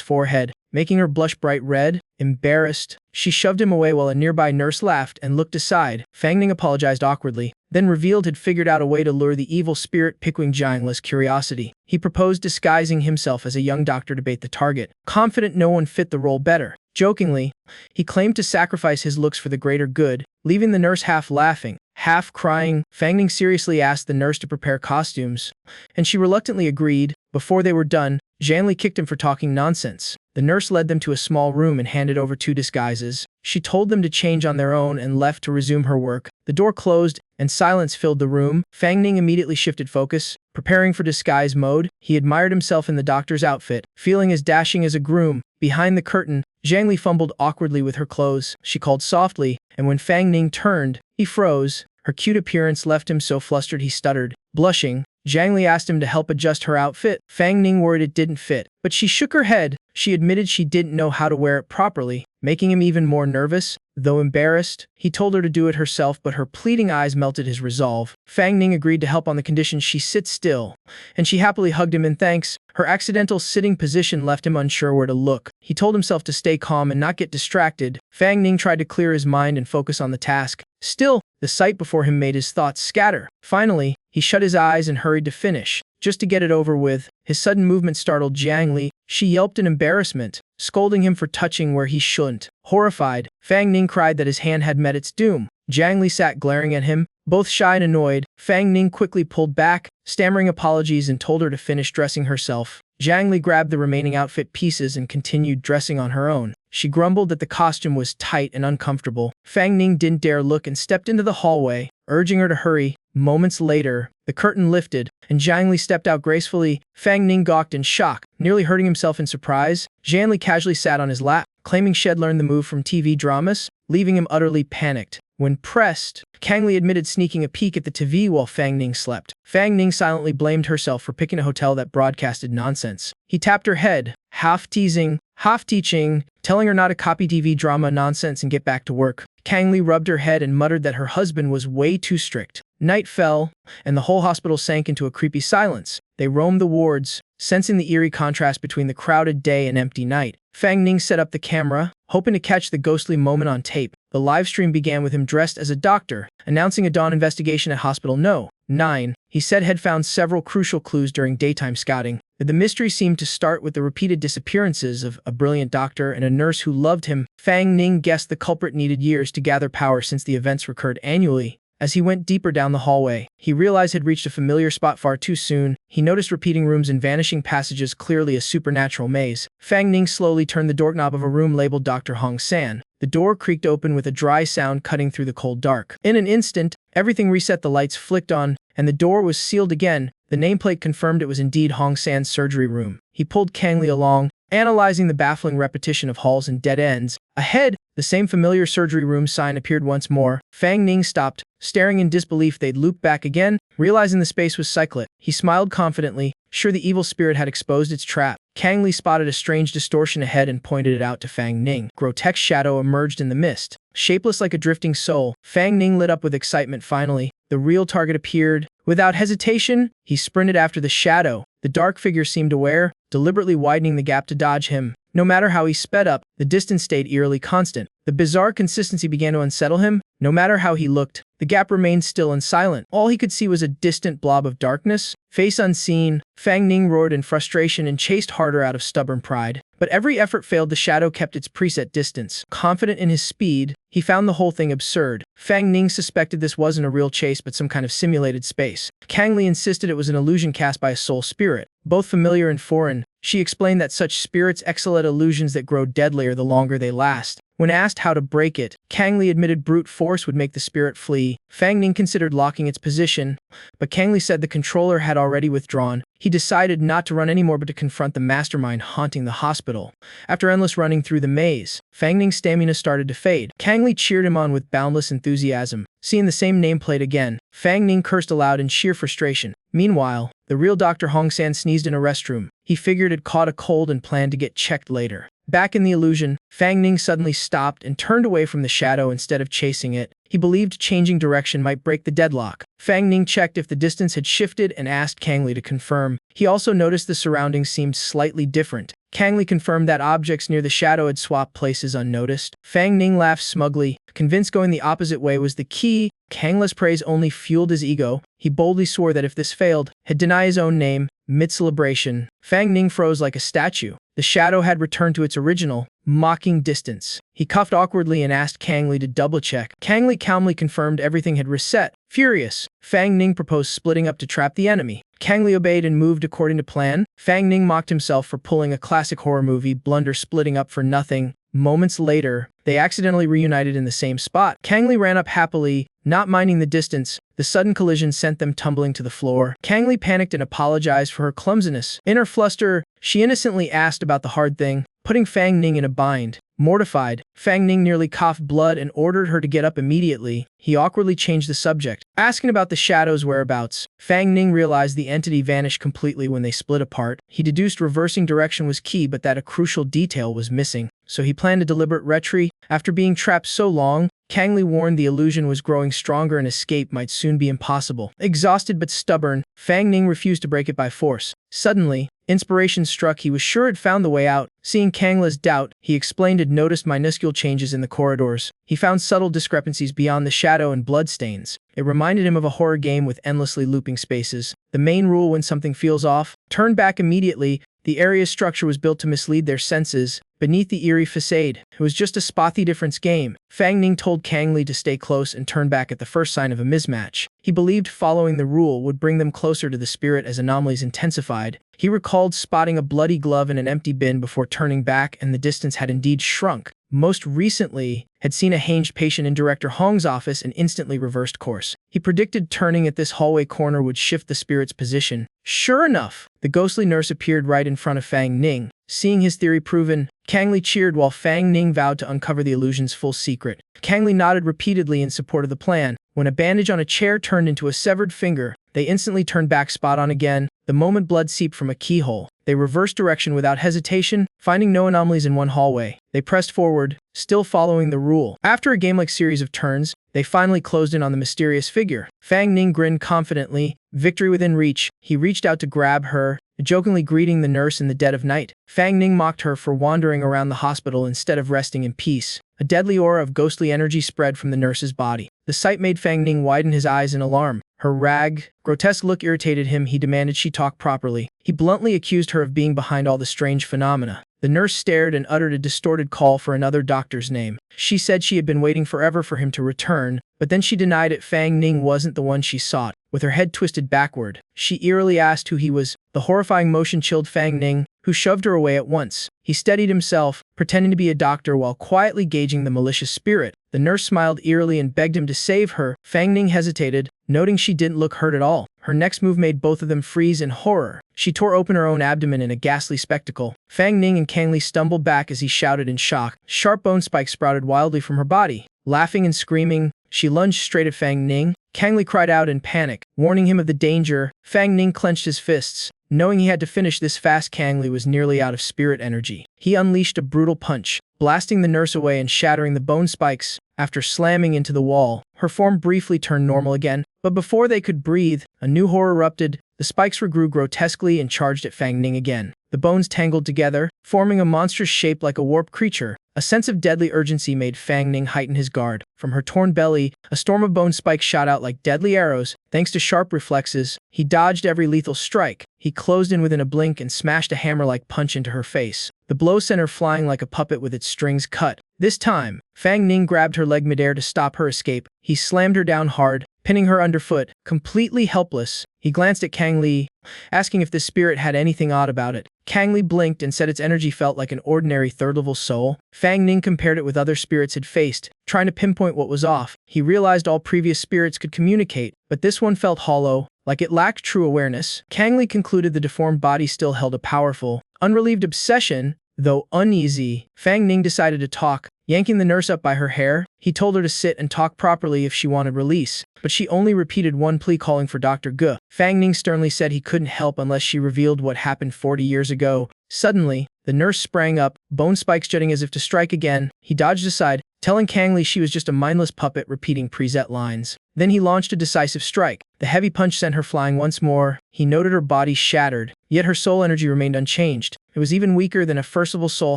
forehead, making her blush bright red. Embarrassed, she shoved him away while a nearby nurse laughed and looked aside. Fang Ning apologized awkwardly, then revealed he'd figured out a way to lure the evil spirit, piquing Jiang Li's curiosity. He proposed disguising himself as a young doctor to bait the target, confident no one fit the role better. Jokingly, he claimed to sacrifice his looks for the greater good, leaving the nurse half laughing, half crying. Fang Ning seriously asked the nurse to prepare costumes, and she reluctantly agreed. Before they were done, Jiang Li kicked him for talking nonsense. The nurse led them to a small room and handed over 2 disguises. She told them to change on their own and left to resume her work. The door closed, and silence filled the room. Fang Ning immediately shifted focus, preparing for disguise mode. He admired himself in the doctor's outfit, feeling as dashing as a groom. Behind the curtain, Jiang Li fumbled awkwardly with her clothes. She called softly, and when Fang Ning turned, he froze. Her cute appearance left him so flustered he stuttered. Blushing, Jiang Li asked him to help adjust her outfit. Fang Ning worried it didn't fit, but she shook her head. She admitted she didn't know how to wear it properly, making him even more nervous. Though embarrassed, he told her to do it herself, but her pleading eyes melted his resolve. Fang Ning agreed to help on the condition she sit still, and she happily hugged him in thanks. Her accidental sitting position left him unsure where to look. He told himself to stay calm and not get distracted. Fang Ning tried to clear his mind and focus on the task. Still, the sight before him made his thoughts scatter. Finally, he shut his eyes and hurried to finish, just to get it over with. His sudden movement startled Jiang Li. She yelped in embarrassment, scolding him for touching where he shouldn't. Horrified, Fang Ning cried that his hand had met its doom. Jiang Li sat glaring at him, both shy and annoyed. Fang Ning quickly pulled back, stammering apologies, and told her to finish dressing herself. Jiang Li grabbed the remaining outfit pieces and continued dressing on her own. She grumbled that the costume was tight and uncomfortable. Fang Ning didn't dare look and stepped into the hallway, urging her to hurry. Moments later, the curtain lifted, and Jiang Li stepped out gracefully. Fang Ning gawked in shock, nearly hurting himself in surprise. Jiang Li casually sat on his lap, claiming she'd learned the move from TV dramas, leaving him utterly panicked. When pressed, Kang Li admitted sneaking a peek at the TV while Fang Ning slept. Fang Ning silently blamed herself for picking a hotel that broadcasted nonsense. He tapped her head, half teasing, half teaching, telling her not to copy TV drama nonsense and get back to work. Kang Li rubbed her head and muttered that her husband was way too strict. Night fell, and the whole hospital sank into a creepy silence. They roamed the wards, sensing the eerie contrast between the crowded day and empty night. Fang Ning set up the camera, hoping to catch the ghostly moment on tape. The live stream began with him dressed as a doctor, announcing a dawn investigation at Hospital No. 9. He said had found several crucial clues during daytime scouting. The mystery seemed to start with the repeated disappearances of a brilliant doctor and a nurse who loved him. Fang Ning guessed the culprit needed years to gather power since the events recurred annually. As he went deeper down the hallway, he realized he'd reached a familiar spot far too soon. He noticed repeating rooms and vanishing passages, clearly a supernatural maze. Fang Ning slowly turned the doorknob of a room labeled Dr. Hong San. The door creaked open with a dry sound cutting through the cold dark. In an instant, everything reset, the lights flicked on, and the door was sealed again. The nameplate confirmed it was indeed Hong San's surgery room. He pulled Kang Li along, analyzing the baffling repetition of halls and dead ends. Ahead, the same familiar surgery room sign appeared once more. Fang Ning stopped, staring in disbelief. They'd looped back again, realizing the space was cyclic. He smiled confidently, sure the evil spirit had exposed its trap. Kang Li spotted a strange distortion ahead and pointed it out to Fang Ning. Grotesque shadow emerged in the mist, shapeless like a drifting soul. Fang Ning lit up with excitement. Finally, the real target appeared. Without hesitation, he sprinted after the shadow. The dark figure seemed aware, deliberately widening the gap to dodge him. No matter how he sped up, the distance stayed eerily constant. The bizarre consistency began to unsettle him. No matter how he looked, the gap remained still and silent. All he could see was a distant blob of darkness. Face unseen, Fang Ning roared in frustration and chased harder out of stubborn pride. But every effort failed. The shadow kept its preset distance. Confident in his speed, he found the whole thing absurd. Fang Ning suspected this wasn't a real chase but some kind of simulated space. Kang Li insisted it was an illusion cast by a soul spirit, both familiar and foreign. She explained that such spirits excel at illusions that grow deadlier the longer they last. When asked how to break it, Kang Li admitted brute force would make the spirit flee. Fang Ning considered locking its position, but Kang Li said the controller had already withdrawn. He decided not to run anymore but to confront the mastermind haunting the hospital. After endless running through the maze, Fang Ning's stamina started to fade. Kang Li cheered him on with boundless enthusiasm. Seeing the same nameplate again, Fang Ning cursed aloud in sheer frustration. Meanwhile, the real Dr. Hong San sneezed in a restroom. He figured it caught a cold and planned to get checked later. Back in the illusion, Fang Ning suddenly stopped and turned away from the shadow instead of chasing it. He believed changing direction might break the deadlock. Fang Ning checked if the distance had shifted and asked Kang Li to confirm. He also noticed the surroundings seemed slightly different. Kang Li confirmed that objects near the shadow had swapped places unnoticed. Fang Ning laughed smugly, convinced going the opposite way was the key. Kang Li's praise only fueled his ego. He boldly swore that if this failed, he'd deny his own name. Mid-celebration, Fang Ning froze like a statue. The shadow had returned to its original, mocking distance. He coughed awkwardly and asked Kang Li to double-check. Kang Li calmly confirmed everything had reset. Furious, Fang Ning proposed splitting up to trap the enemy. Kang Li obeyed and moved according to plan. Fang Ning mocked himself for pulling a classic horror movie blunder, splitting up for nothing. Moments later, they accidentally reunited in the same spot. Kang Li ran up happily, not minding the distance. The sudden collision sent them tumbling to the floor. Kang Li panicked and apologized for her clumsiness. In her fluster, she innocently asked about the hard thing, putting Fang Ning in a bind. Mortified, Fang Ning nearly coughed blood and ordered her to get up immediately. He awkwardly changed the subject, asking about the shadow's whereabouts. Fang Ning realized the entity vanished completely when they split apart. He deduced reversing direction was key, but that a crucial detail was missing, so he planned a deliberate retreat. After being trapped so long, Kang Li warned the illusion was growing stronger and escape might soon be impossible. Exhausted but stubborn, Fang Ning refused to break it by force. Suddenly, inspiration struck. He was sure it found the way out. Seeing Kang Li's doubt, he explained he'd noticed minuscule changes in the corridors. He found subtle discrepancies beyond the shadow and bloodstains. It reminded him of a horror game with endlessly looping spaces. The main rule: when something feels off, turn back immediately. The area's structure was built to mislead their senses. Beneath the eerie facade, it was just a spotty difference game. Fang Ning told Kang Li to stay close and turn back at the first sign of a mismatch. He believed following the rule would bring them closer to the spirit as anomalies intensified. He recalled spotting a bloody glove in an empty bin before turning back, and the distance had indeed shrunk. Most recently, had seen a hanged patient in Director Hong's office and instantly reversed course. He predicted turning at this hallway corner would shift the spirit's position. Sure enough, the ghostly nurse appeared right in front of Fang Ning. Seeing his theory proven, Kang Li cheered while Fang Ning vowed to uncover the illusion's full secret. Kang Li nodded repeatedly in support of the plan. When a bandage on a chair turned into a severed finger, they instantly turned back spot on again. The moment blood seeped from a keyhole, they reversed direction without hesitation, finding no anomalies in one hallway. They pressed forward, still following the rule. After a game-like series of turns, they finally closed in on the mysterious figure. Fang Ning grinned confidently, victory within reach. He reached out to grab her, jokingly greeting the nurse in the dead of night. Fang Ning mocked her for wandering around the hospital instead of resting in peace. A deadly aura of ghostly energy spread from the nurse's body. The sight made Fang Ning widen his eyes in alarm. Her grotesque look irritated him. He demanded she talk properly. He bluntly accused her of being behind all the strange phenomena. The nurse stared and uttered a distorted call for another doctor's name. She said she had been waiting forever for him to return, but then she denied it. Fang Ning wasn't the one she sought. With her head twisted backward, she eerily asked who he was. The horrifying motion chilled Fang Ning, who shoved her away at once. He steadied himself, pretending to be a doctor while quietly gauging the malicious spirit. The nurse smiled eerily and begged him to save her. Fang Ning hesitated, noting she didn't look hurt at all. Her next move made both of them freeze in horror. She tore open her own abdomen in a ghastly spectacle. Fang Ning and Kang Li stumbled back as he shouted in shock. Sharp bone spikes sprouted wildly from her body. Laughing and screaming, she lunged straight at Fang Ning. Kang Li cried out in panic, warning him of the danger. Fang Ning clenched his fists. Knowing he had to finish this fast, Kang Li was nearly out of spirit energy. He unleashed a brutal punch, blasting the nurse away and shattering the bone spikes. After slamming into the wall, her form briefly turned normal again. But before they could breathe, a new horror erupted. The spikes regrew grotesquely and charged at Fang Ning again. The bones tangled together, forming a monstrous shape like a warped creature. A sense of deadly urgency made Fang Ning heighten his guard. From her torn belly, a storm of bone spikes shot out like deadly arrows. Thanks to sharp reflexes, he dodged every lethal strike. He closed in within a blink and smashed a hammer-like punch into her face. The blow sent her flying like a puppet with its strings cut. This time, Fang Ning grabbed her leg midair to stop her escape. He slammed her down hard, pinning her underfoot. Completely helpless, he glanced at Kang Li, asking if this spirit had anything odd about it. Kang Li blinked and said its energy felt like an ordinary third-level soul. Fang Ning compared it with other spirits had faced, trying to pinpoint what was off. He realized all previous spirits could communicate, but this one felt hollow, like it lacked true awareness. Kang Li concluded the deformed body still held a powerful, unrelieved obsession. Though uneasy, Fang Ning decided to talk. Yanking the nurse up by her hair, he told her to sit and talk properly if she wanted release, but she only repeated one plea, calling for Dr. Gu. Fang Ning sternly said he couldn't help unless she revealed what happened 40 years ago. Suddenly, the nurse sprang up, bone spikes jutting as if to strike again. He dodged aside, telling Kang Li she was just a mindless puppet repeating preset lines. Then he launched a decisive strike. The heavy punch sent her flying once more. He noted her body shattered, yet her soul energy remained unchanged. It was even weaker than a first-level soul,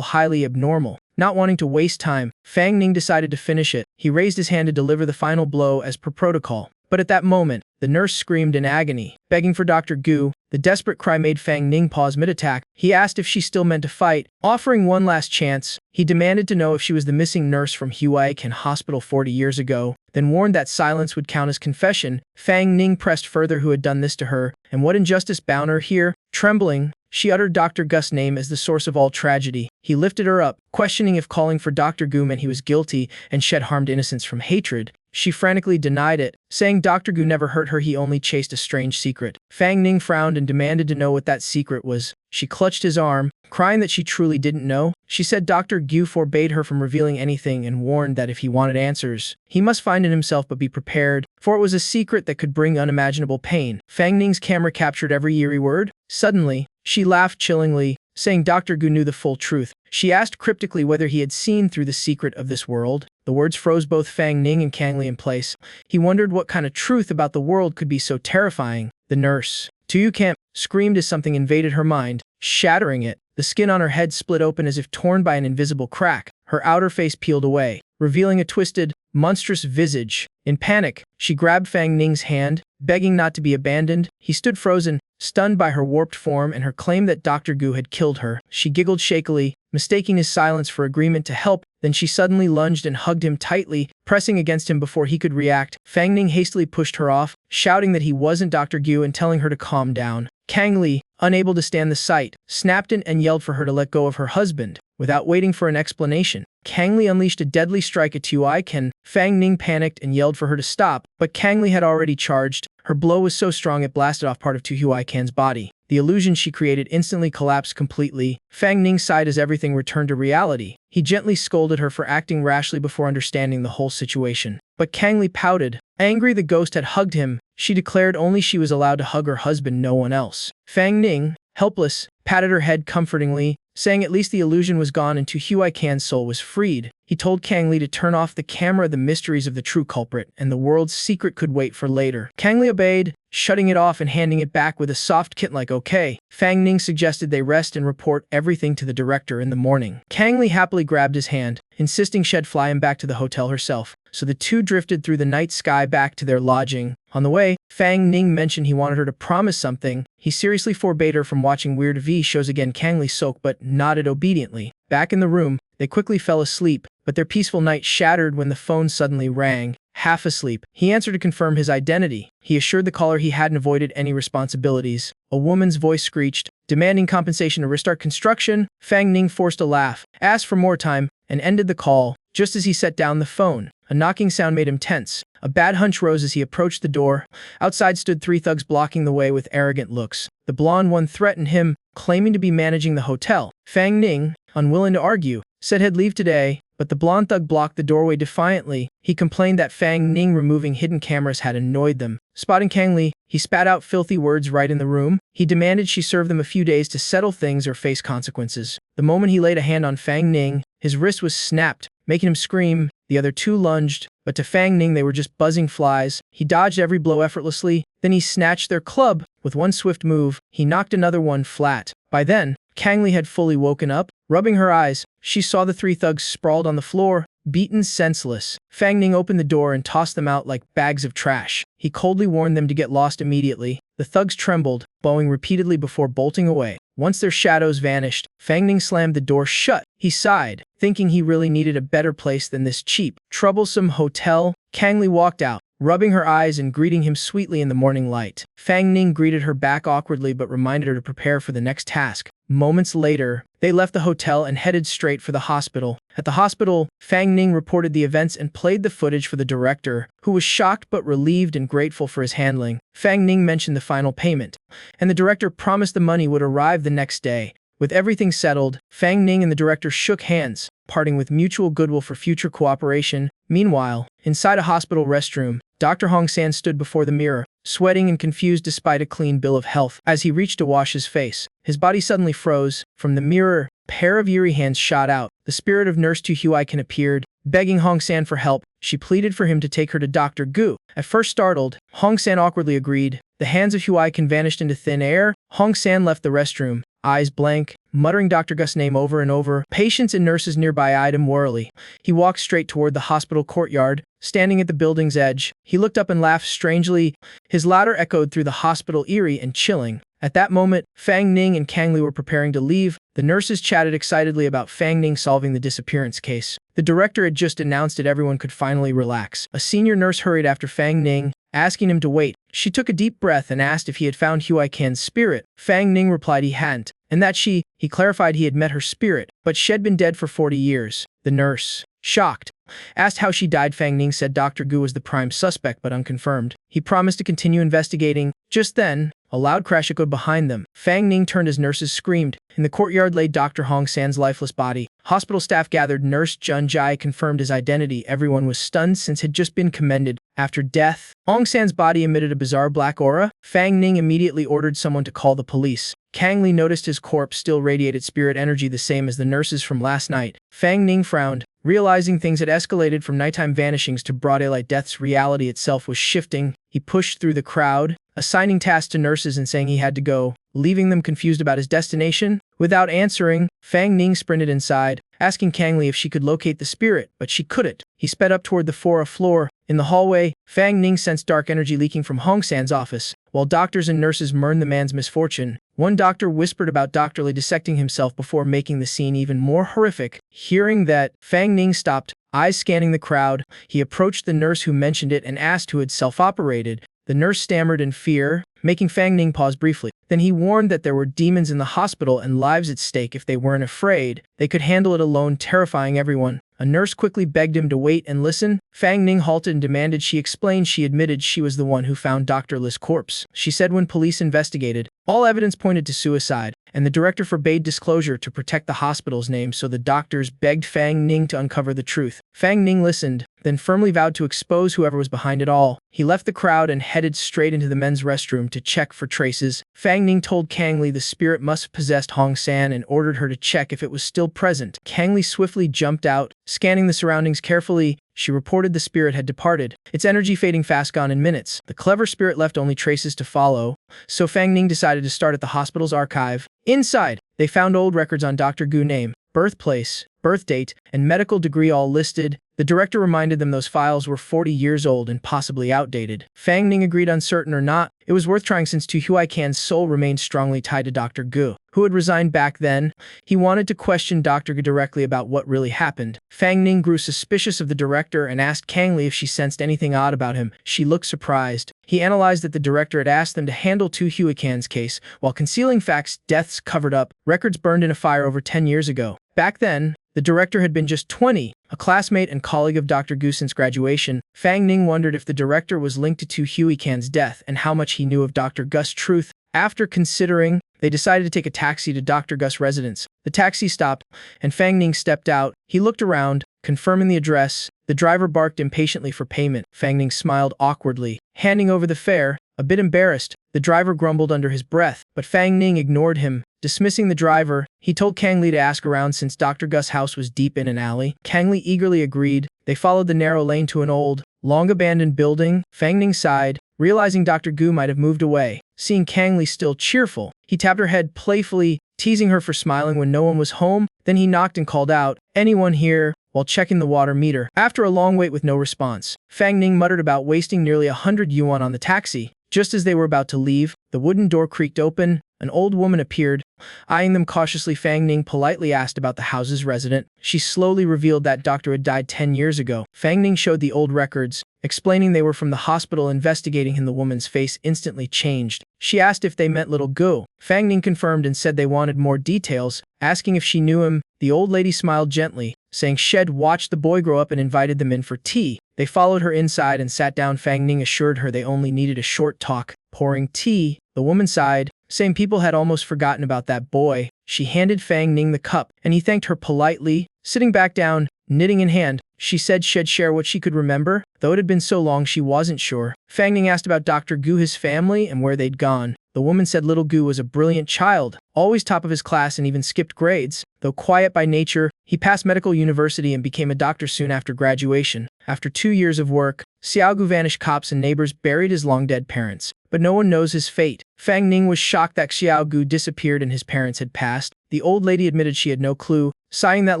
highly abnormal. Not wanting to waste time, Fang Ning decided to finish it. He raised his hand to deliver the final blow as per protocol. But at that moment, the nurse screamed in agony, begging for Dr. Gu. The desperate cry made Fang Ning pause mid-attack. He asked if she still meant to fight, offering one last chance. He demanded to know if she was the missing nurse from Huaikan Hospital 40 years ago, then warned that silence would count as confession. Fang Ning pressed further who had done this to her, and what injustice bound her here. Trembling, she uttered Dr. Gus's name as the source of all tragedy. He lifted her up, questioning if calling for Dr. Gu meant he was guilty and shed harmed innocence from hatred. She frantically denied it, saying Dr. Gu never hurt her, he only chased a strange secret. Fang Ning frowned and demanded to know what that secret was. She clutched his arm, crying that she truly didn't know. She said Dr. Gu forbade her from revealing anything and warned that if he wanted answers, he must find it himself, but be prepared, for it was a secret that could bring unimaginable pain. Fang Ning's camera captured every eerie word. Suddenly, she laughed chillingly, saying Dr. Gu knew the full truth. She asked cryptically whether he had seen through the secret of this world. The words froze both Fang Ning and Kang Li in place. He wondered what kind of truth about the world could be so terrifying. The nurse, "You can't," screamed as something invaded her mind, shattering it. The skin on her head split open as if torn by an invisible crack. Her outer face peeled away, revealing a twisted, monstrous visage. In panic, she grabbed Fang Ning's hand, begging not to be abandoned. He stood frozen, stunned by her warped form and her claim that Dr. Gu had killed her. She giggled shakily, mistaking his silence for agreement to help. Then she suddenly lunged and hugged him tightly, pressing against him before he could react. Fang Ning hastily pushed her off, shouting that he wasn't Dr. Gu and telling her to calm down. Kang Li, unable to stand the sight, snapped in and yelled for her to let go of her husband. Without waiting for an explanation, Kang Li unleashed a deadly strike at Huaikan. Fang Ning panicked and yelled for her to stop, but Kang Li had already charged. Her blow was so strong it blasted off part of Huaikan's body. The illusion she created instantly collapsed completely. Fang Ning sighed as everything returned to reality. He gently scolded her for acting rashly before understanding the whole situation. But Kang Li pouted. Angry the ghost had hugged him, she declared only she was allowed to hug her husband, no one else. Fang Ning, helpless, patted her head comfortingly, saying at least the illusion was gone and Huaikan's soul was freed. He told Kang Li to turn off the camera. The mysteries of the true culprit and the world's secret could wait for later. Kang Li obeyed, shutting it off and handing it back with a soft kitten-like okay. Fang Ning suggested they rest and report everything to the director in the morning. Kang Li happily grabbed his hand, insisting she'd fly him back to the hotel herself. So the two drifted through the night sky back to their lodging. On the way, Fang Ning mentioned he wanted her to promise something. He seriously forbade her from watching weird V shows again. Kang Li sulked but nodded obediently. Back in the room, they quickly fell asleep, but their peaceful night shattered when the phone suddenly rang. Half asleep, he answered to confirm his identity. He assured the caller he hadn't avoided any responsibilities. A woman's voice screeched, demanding compensation to restart construction. Fang Ning forced a laugh, asked for more time, and ended the call. Just as he set down the phone, a knocking sound made him tense. A bad hunch rose as he approached the door. Outside stood three thugs blocking the way with arrogant looks. The blonde one threatened him, claiming to be managing the hotel. Fang Ning, unwilling to argue, said he'd leave today, but the blonde thug blocked the doorway defiantly. He complained that Fang Ning removing hidden cameras had annoyed them. Spotting Kang Li, he spat out filthy words right in the room. He demanded she serve them a few days to settle things or face consequences. The moment he laid a hand on Fang Ning, his wrist was snapped, making him scream. The other two lunged, but to Fang Ning they were just buzzing flies. He dodged every blow effortlessly, then he snatched their club. With one swift move, he knocked another one flat. By then, Kang Li had fully woken up. Rubbing her eyes, she saw the three thugs sprawled on the floor, beaten senseless. Fang Ning opened the door and tossed them out like bags of trash. He coldly warned them to get lost immediately. The thugs trembled, bowing repeatedly before bolting away. Once their shadows vanished, Fang Ning slammed the door shut. He sighed, thinking he really needed a better place than this cheap, troublesome hotel. Kang Li walked out, rubbing her eyes and greeting him sweetly in the morning light. Fang Ning greeted her back awkwardly but reminded her to prepare for the next task. Moments later, they left the hotel and headed straight for the hospital. At the hospital, Fang Ning reported the events and played the footage for the director, who was shocked but relieved and grateful for his handling. Fang Ning mentioned the final payment, and the director promised the money would arrive the next day. With everything settled, Fang Ning and the director shook hands, parting with mutual goodwill for future cooperation. Meanwhile, inside a hospital restroom, Dr. Hong San stood before the mirror, sweating and confused despite a clean bill of health. As he reached to wash his face, his body suddenly froze. From the mirror, a pair of eerie hands shot out. The spirit of Nurse Tu Huiken appeared, begging Hong San for help. She pleaded for him to take her to Dr. Gu. At first startled, Hong San awkwardly agreed. The hands of Huiken vanished into thin air. Hong San left the restroom, eyes blank, muttering Dr. Gus's name over and over. Patients and nurses nearby eyed him warily. He walked straight toward the hospital courtyard. Standing at the building's edge, he looked up and laughed strangely. His laughter echoed through the hospital, eerie and chilling. At that moment, Fang Ning and Kang Li were preparing to leave. The nurses chatted excitedly about Fang Ning solving the disappearance case. The director had just announced that everyone could finally relax. A senior nurse hurried after Fang Ning, asking him to wait. She took a deep breath and asked if he had found Huiken's spirit. Fang Ning replied he hadn't, and that he clarified he had met her spirit, but she had been dead for 40 years. The nurse, shocked, asked how she died. Fang Ning said Dr. Gu was the prime suspect but unconfirmed. He promised to continue investigating. Just then, a loud crash echoed behind them. Fang Ning turned as nurses screamed. In the courtyard lay Dr. Hong San's lifeless body. Hospital staff gathered. Nurse Jun Jai confirmed his identity. Everyone was stunned since had just been commended. After death, Hong San's body emitted a bizarre black aura. Fang Ning immediately ordered someone to call the police. Kang Li noticed his corpse still radiated spirit energy the same as the nurses from last night. Fang Ning frowned, realizing things had escalated from nighttime vanishings to broad daylight deaths. Reality itself was shifting. He pushed through the crowd, assigning tasks to nurses and saying he had to go, leaving them confused about his destination. Without answering, Fang Ning sprinted inside, asking Kang Li if she could locate the spirit, but she couldn't. He sped up toward the fourth floor. In the hallway, Fang Ning sensed dark energy leaking from Hong San's office. While doctors and nurses mourned the man's misfortune, one doctor whispered about Dr. Li dissecting himself before making the scene even more horrific. Hearing that, Fang Ning stopped, eyes scanning the crowd. He approached the nurse who mentioned it and asked who had self-operated. The nurse stammered in fear, making Fang Ning pause briefly. Then he warned that there were demons in the hospital and lives at stake. If they weren't afraid, they could handle it alone, terrifying everyone. A nurse quickly begged him to wait and listen. Fang Ning halted and demanded she explain. She admitted she was the one who found Dr. Li's corpse. She said when police investigated, all evidence pointed to suicide, and the director forbade disclosure to protect the hospital's name, so the doctors begged Fang Ning to uncover the truth. Fang Ning listened, then firmly vowed to expose whoever was behind it all. He left the crowd and headed straight into the men's restroom to check for traces. Fang Ning told Kang Li the spirit must have possessed Hong San and ordered her to check if it was still present. Kang Li swiftly jumped out, scanning the surroundings carefully. She reported the spirit had departed, its energy fading fast, gone in minutes. The clever spirit left only traces to follow, so Fang Ning decided to start at the hospital's archive. Inside, they found old records on Dr. Gu's name, birthplace, birth date, and medical degree all listed. The director reminded them those files were 40 years old and possibly outdated. Fang Ning agreed, uncertain or not, it was worth trying since Tu Huiken's soul remained strongly tied to Dr. Gu, who had resigned back then. He wanted to question Dr. Gu directly about what really happened. Fang Ning grew suspicious of the director and asked Kang Li if she sensed anything odd about him. She looked surprised. He analyzed that the director had asked them to handle Tu Huiken's case while concealing facts, deaths covered up, records burned in a fire over 10 years ago. Back then, the director had been just 20, a classmate and colleague of Dr. Gu since graduation. Fang Ning wondered if the director was linked to Tu Huiken's death and how much he knew of Dr. Gu's truth. After considering, they decided to take a taxi to Dr. Gu's residence. The taxi stopped, and Fang Ning stepped out. He looked around, confirming the address. The driver barked impatiently for payment. Fang Ning smiled awkwardly, handing over the fare. A bit embarrassed, the driver grumbled under his breath, but Fang Ning ignored him. Dismissing the driver, he told Kang Li to ask around since Dr. Gu's house was deep in an alley. Kang Li eagerly agreed. They followed the narrow lane to an old, long-abandoned building. Fang Ning sighed, realizing Dr. Gu might have moved away. Seeing Kang Li still cheerful, he tapped her head playfully, teasing her for smiling when no one was home. Then he knocked and called out, "Anyone here?" while checking the water meter. After a long wait with no response, Fang Ning muttered about wasting nearly 100 yuan on the taxi. Just as they were about to leave, the wooden door creaked open. An old woman appeared. Eyeing them cautiously, Fang Ning politely asked about the house's resident. She slowly revealed that doctor had died 10 years ago. Fang Ning showed the old records, explaining they were from the hospital investigating him. The woman's face instantly changed. She asked if they meant little Gu. Fang Ning confirmed and said they wanted more details, asking if she knew him. The old lady smiled gently, saying she'd watched the boy grow up and invited them in for tea. They followed her inside and sat down. Fang Ning assured her they only needed a short talk. Pouring tea, the woman sighed, saying people had almost forgotten about that boy. She handed Fang Ning the cup, and he thanked her politely. Sitting back down, knitting in hand, she said she'd share what she could remember, though it had been so long she wasn't sure. Fang Ning asked about Dr. Gu, his family, and where they'd gone. The woman said little Gu was a brilliant child, always top of his class and even skipped grades. Though quiet by nature, he passed medical university and became a doctor soon after graduation. After 2 years of work, Xiaogu vanished. Cops and neighbors buried his long-dead parents, but no one knows his fate. Fang Ning was shocked that Xiaogu disappeared and his parents had passed. The old lady admitted she had no clue, sighing that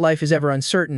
life is ever uncertain.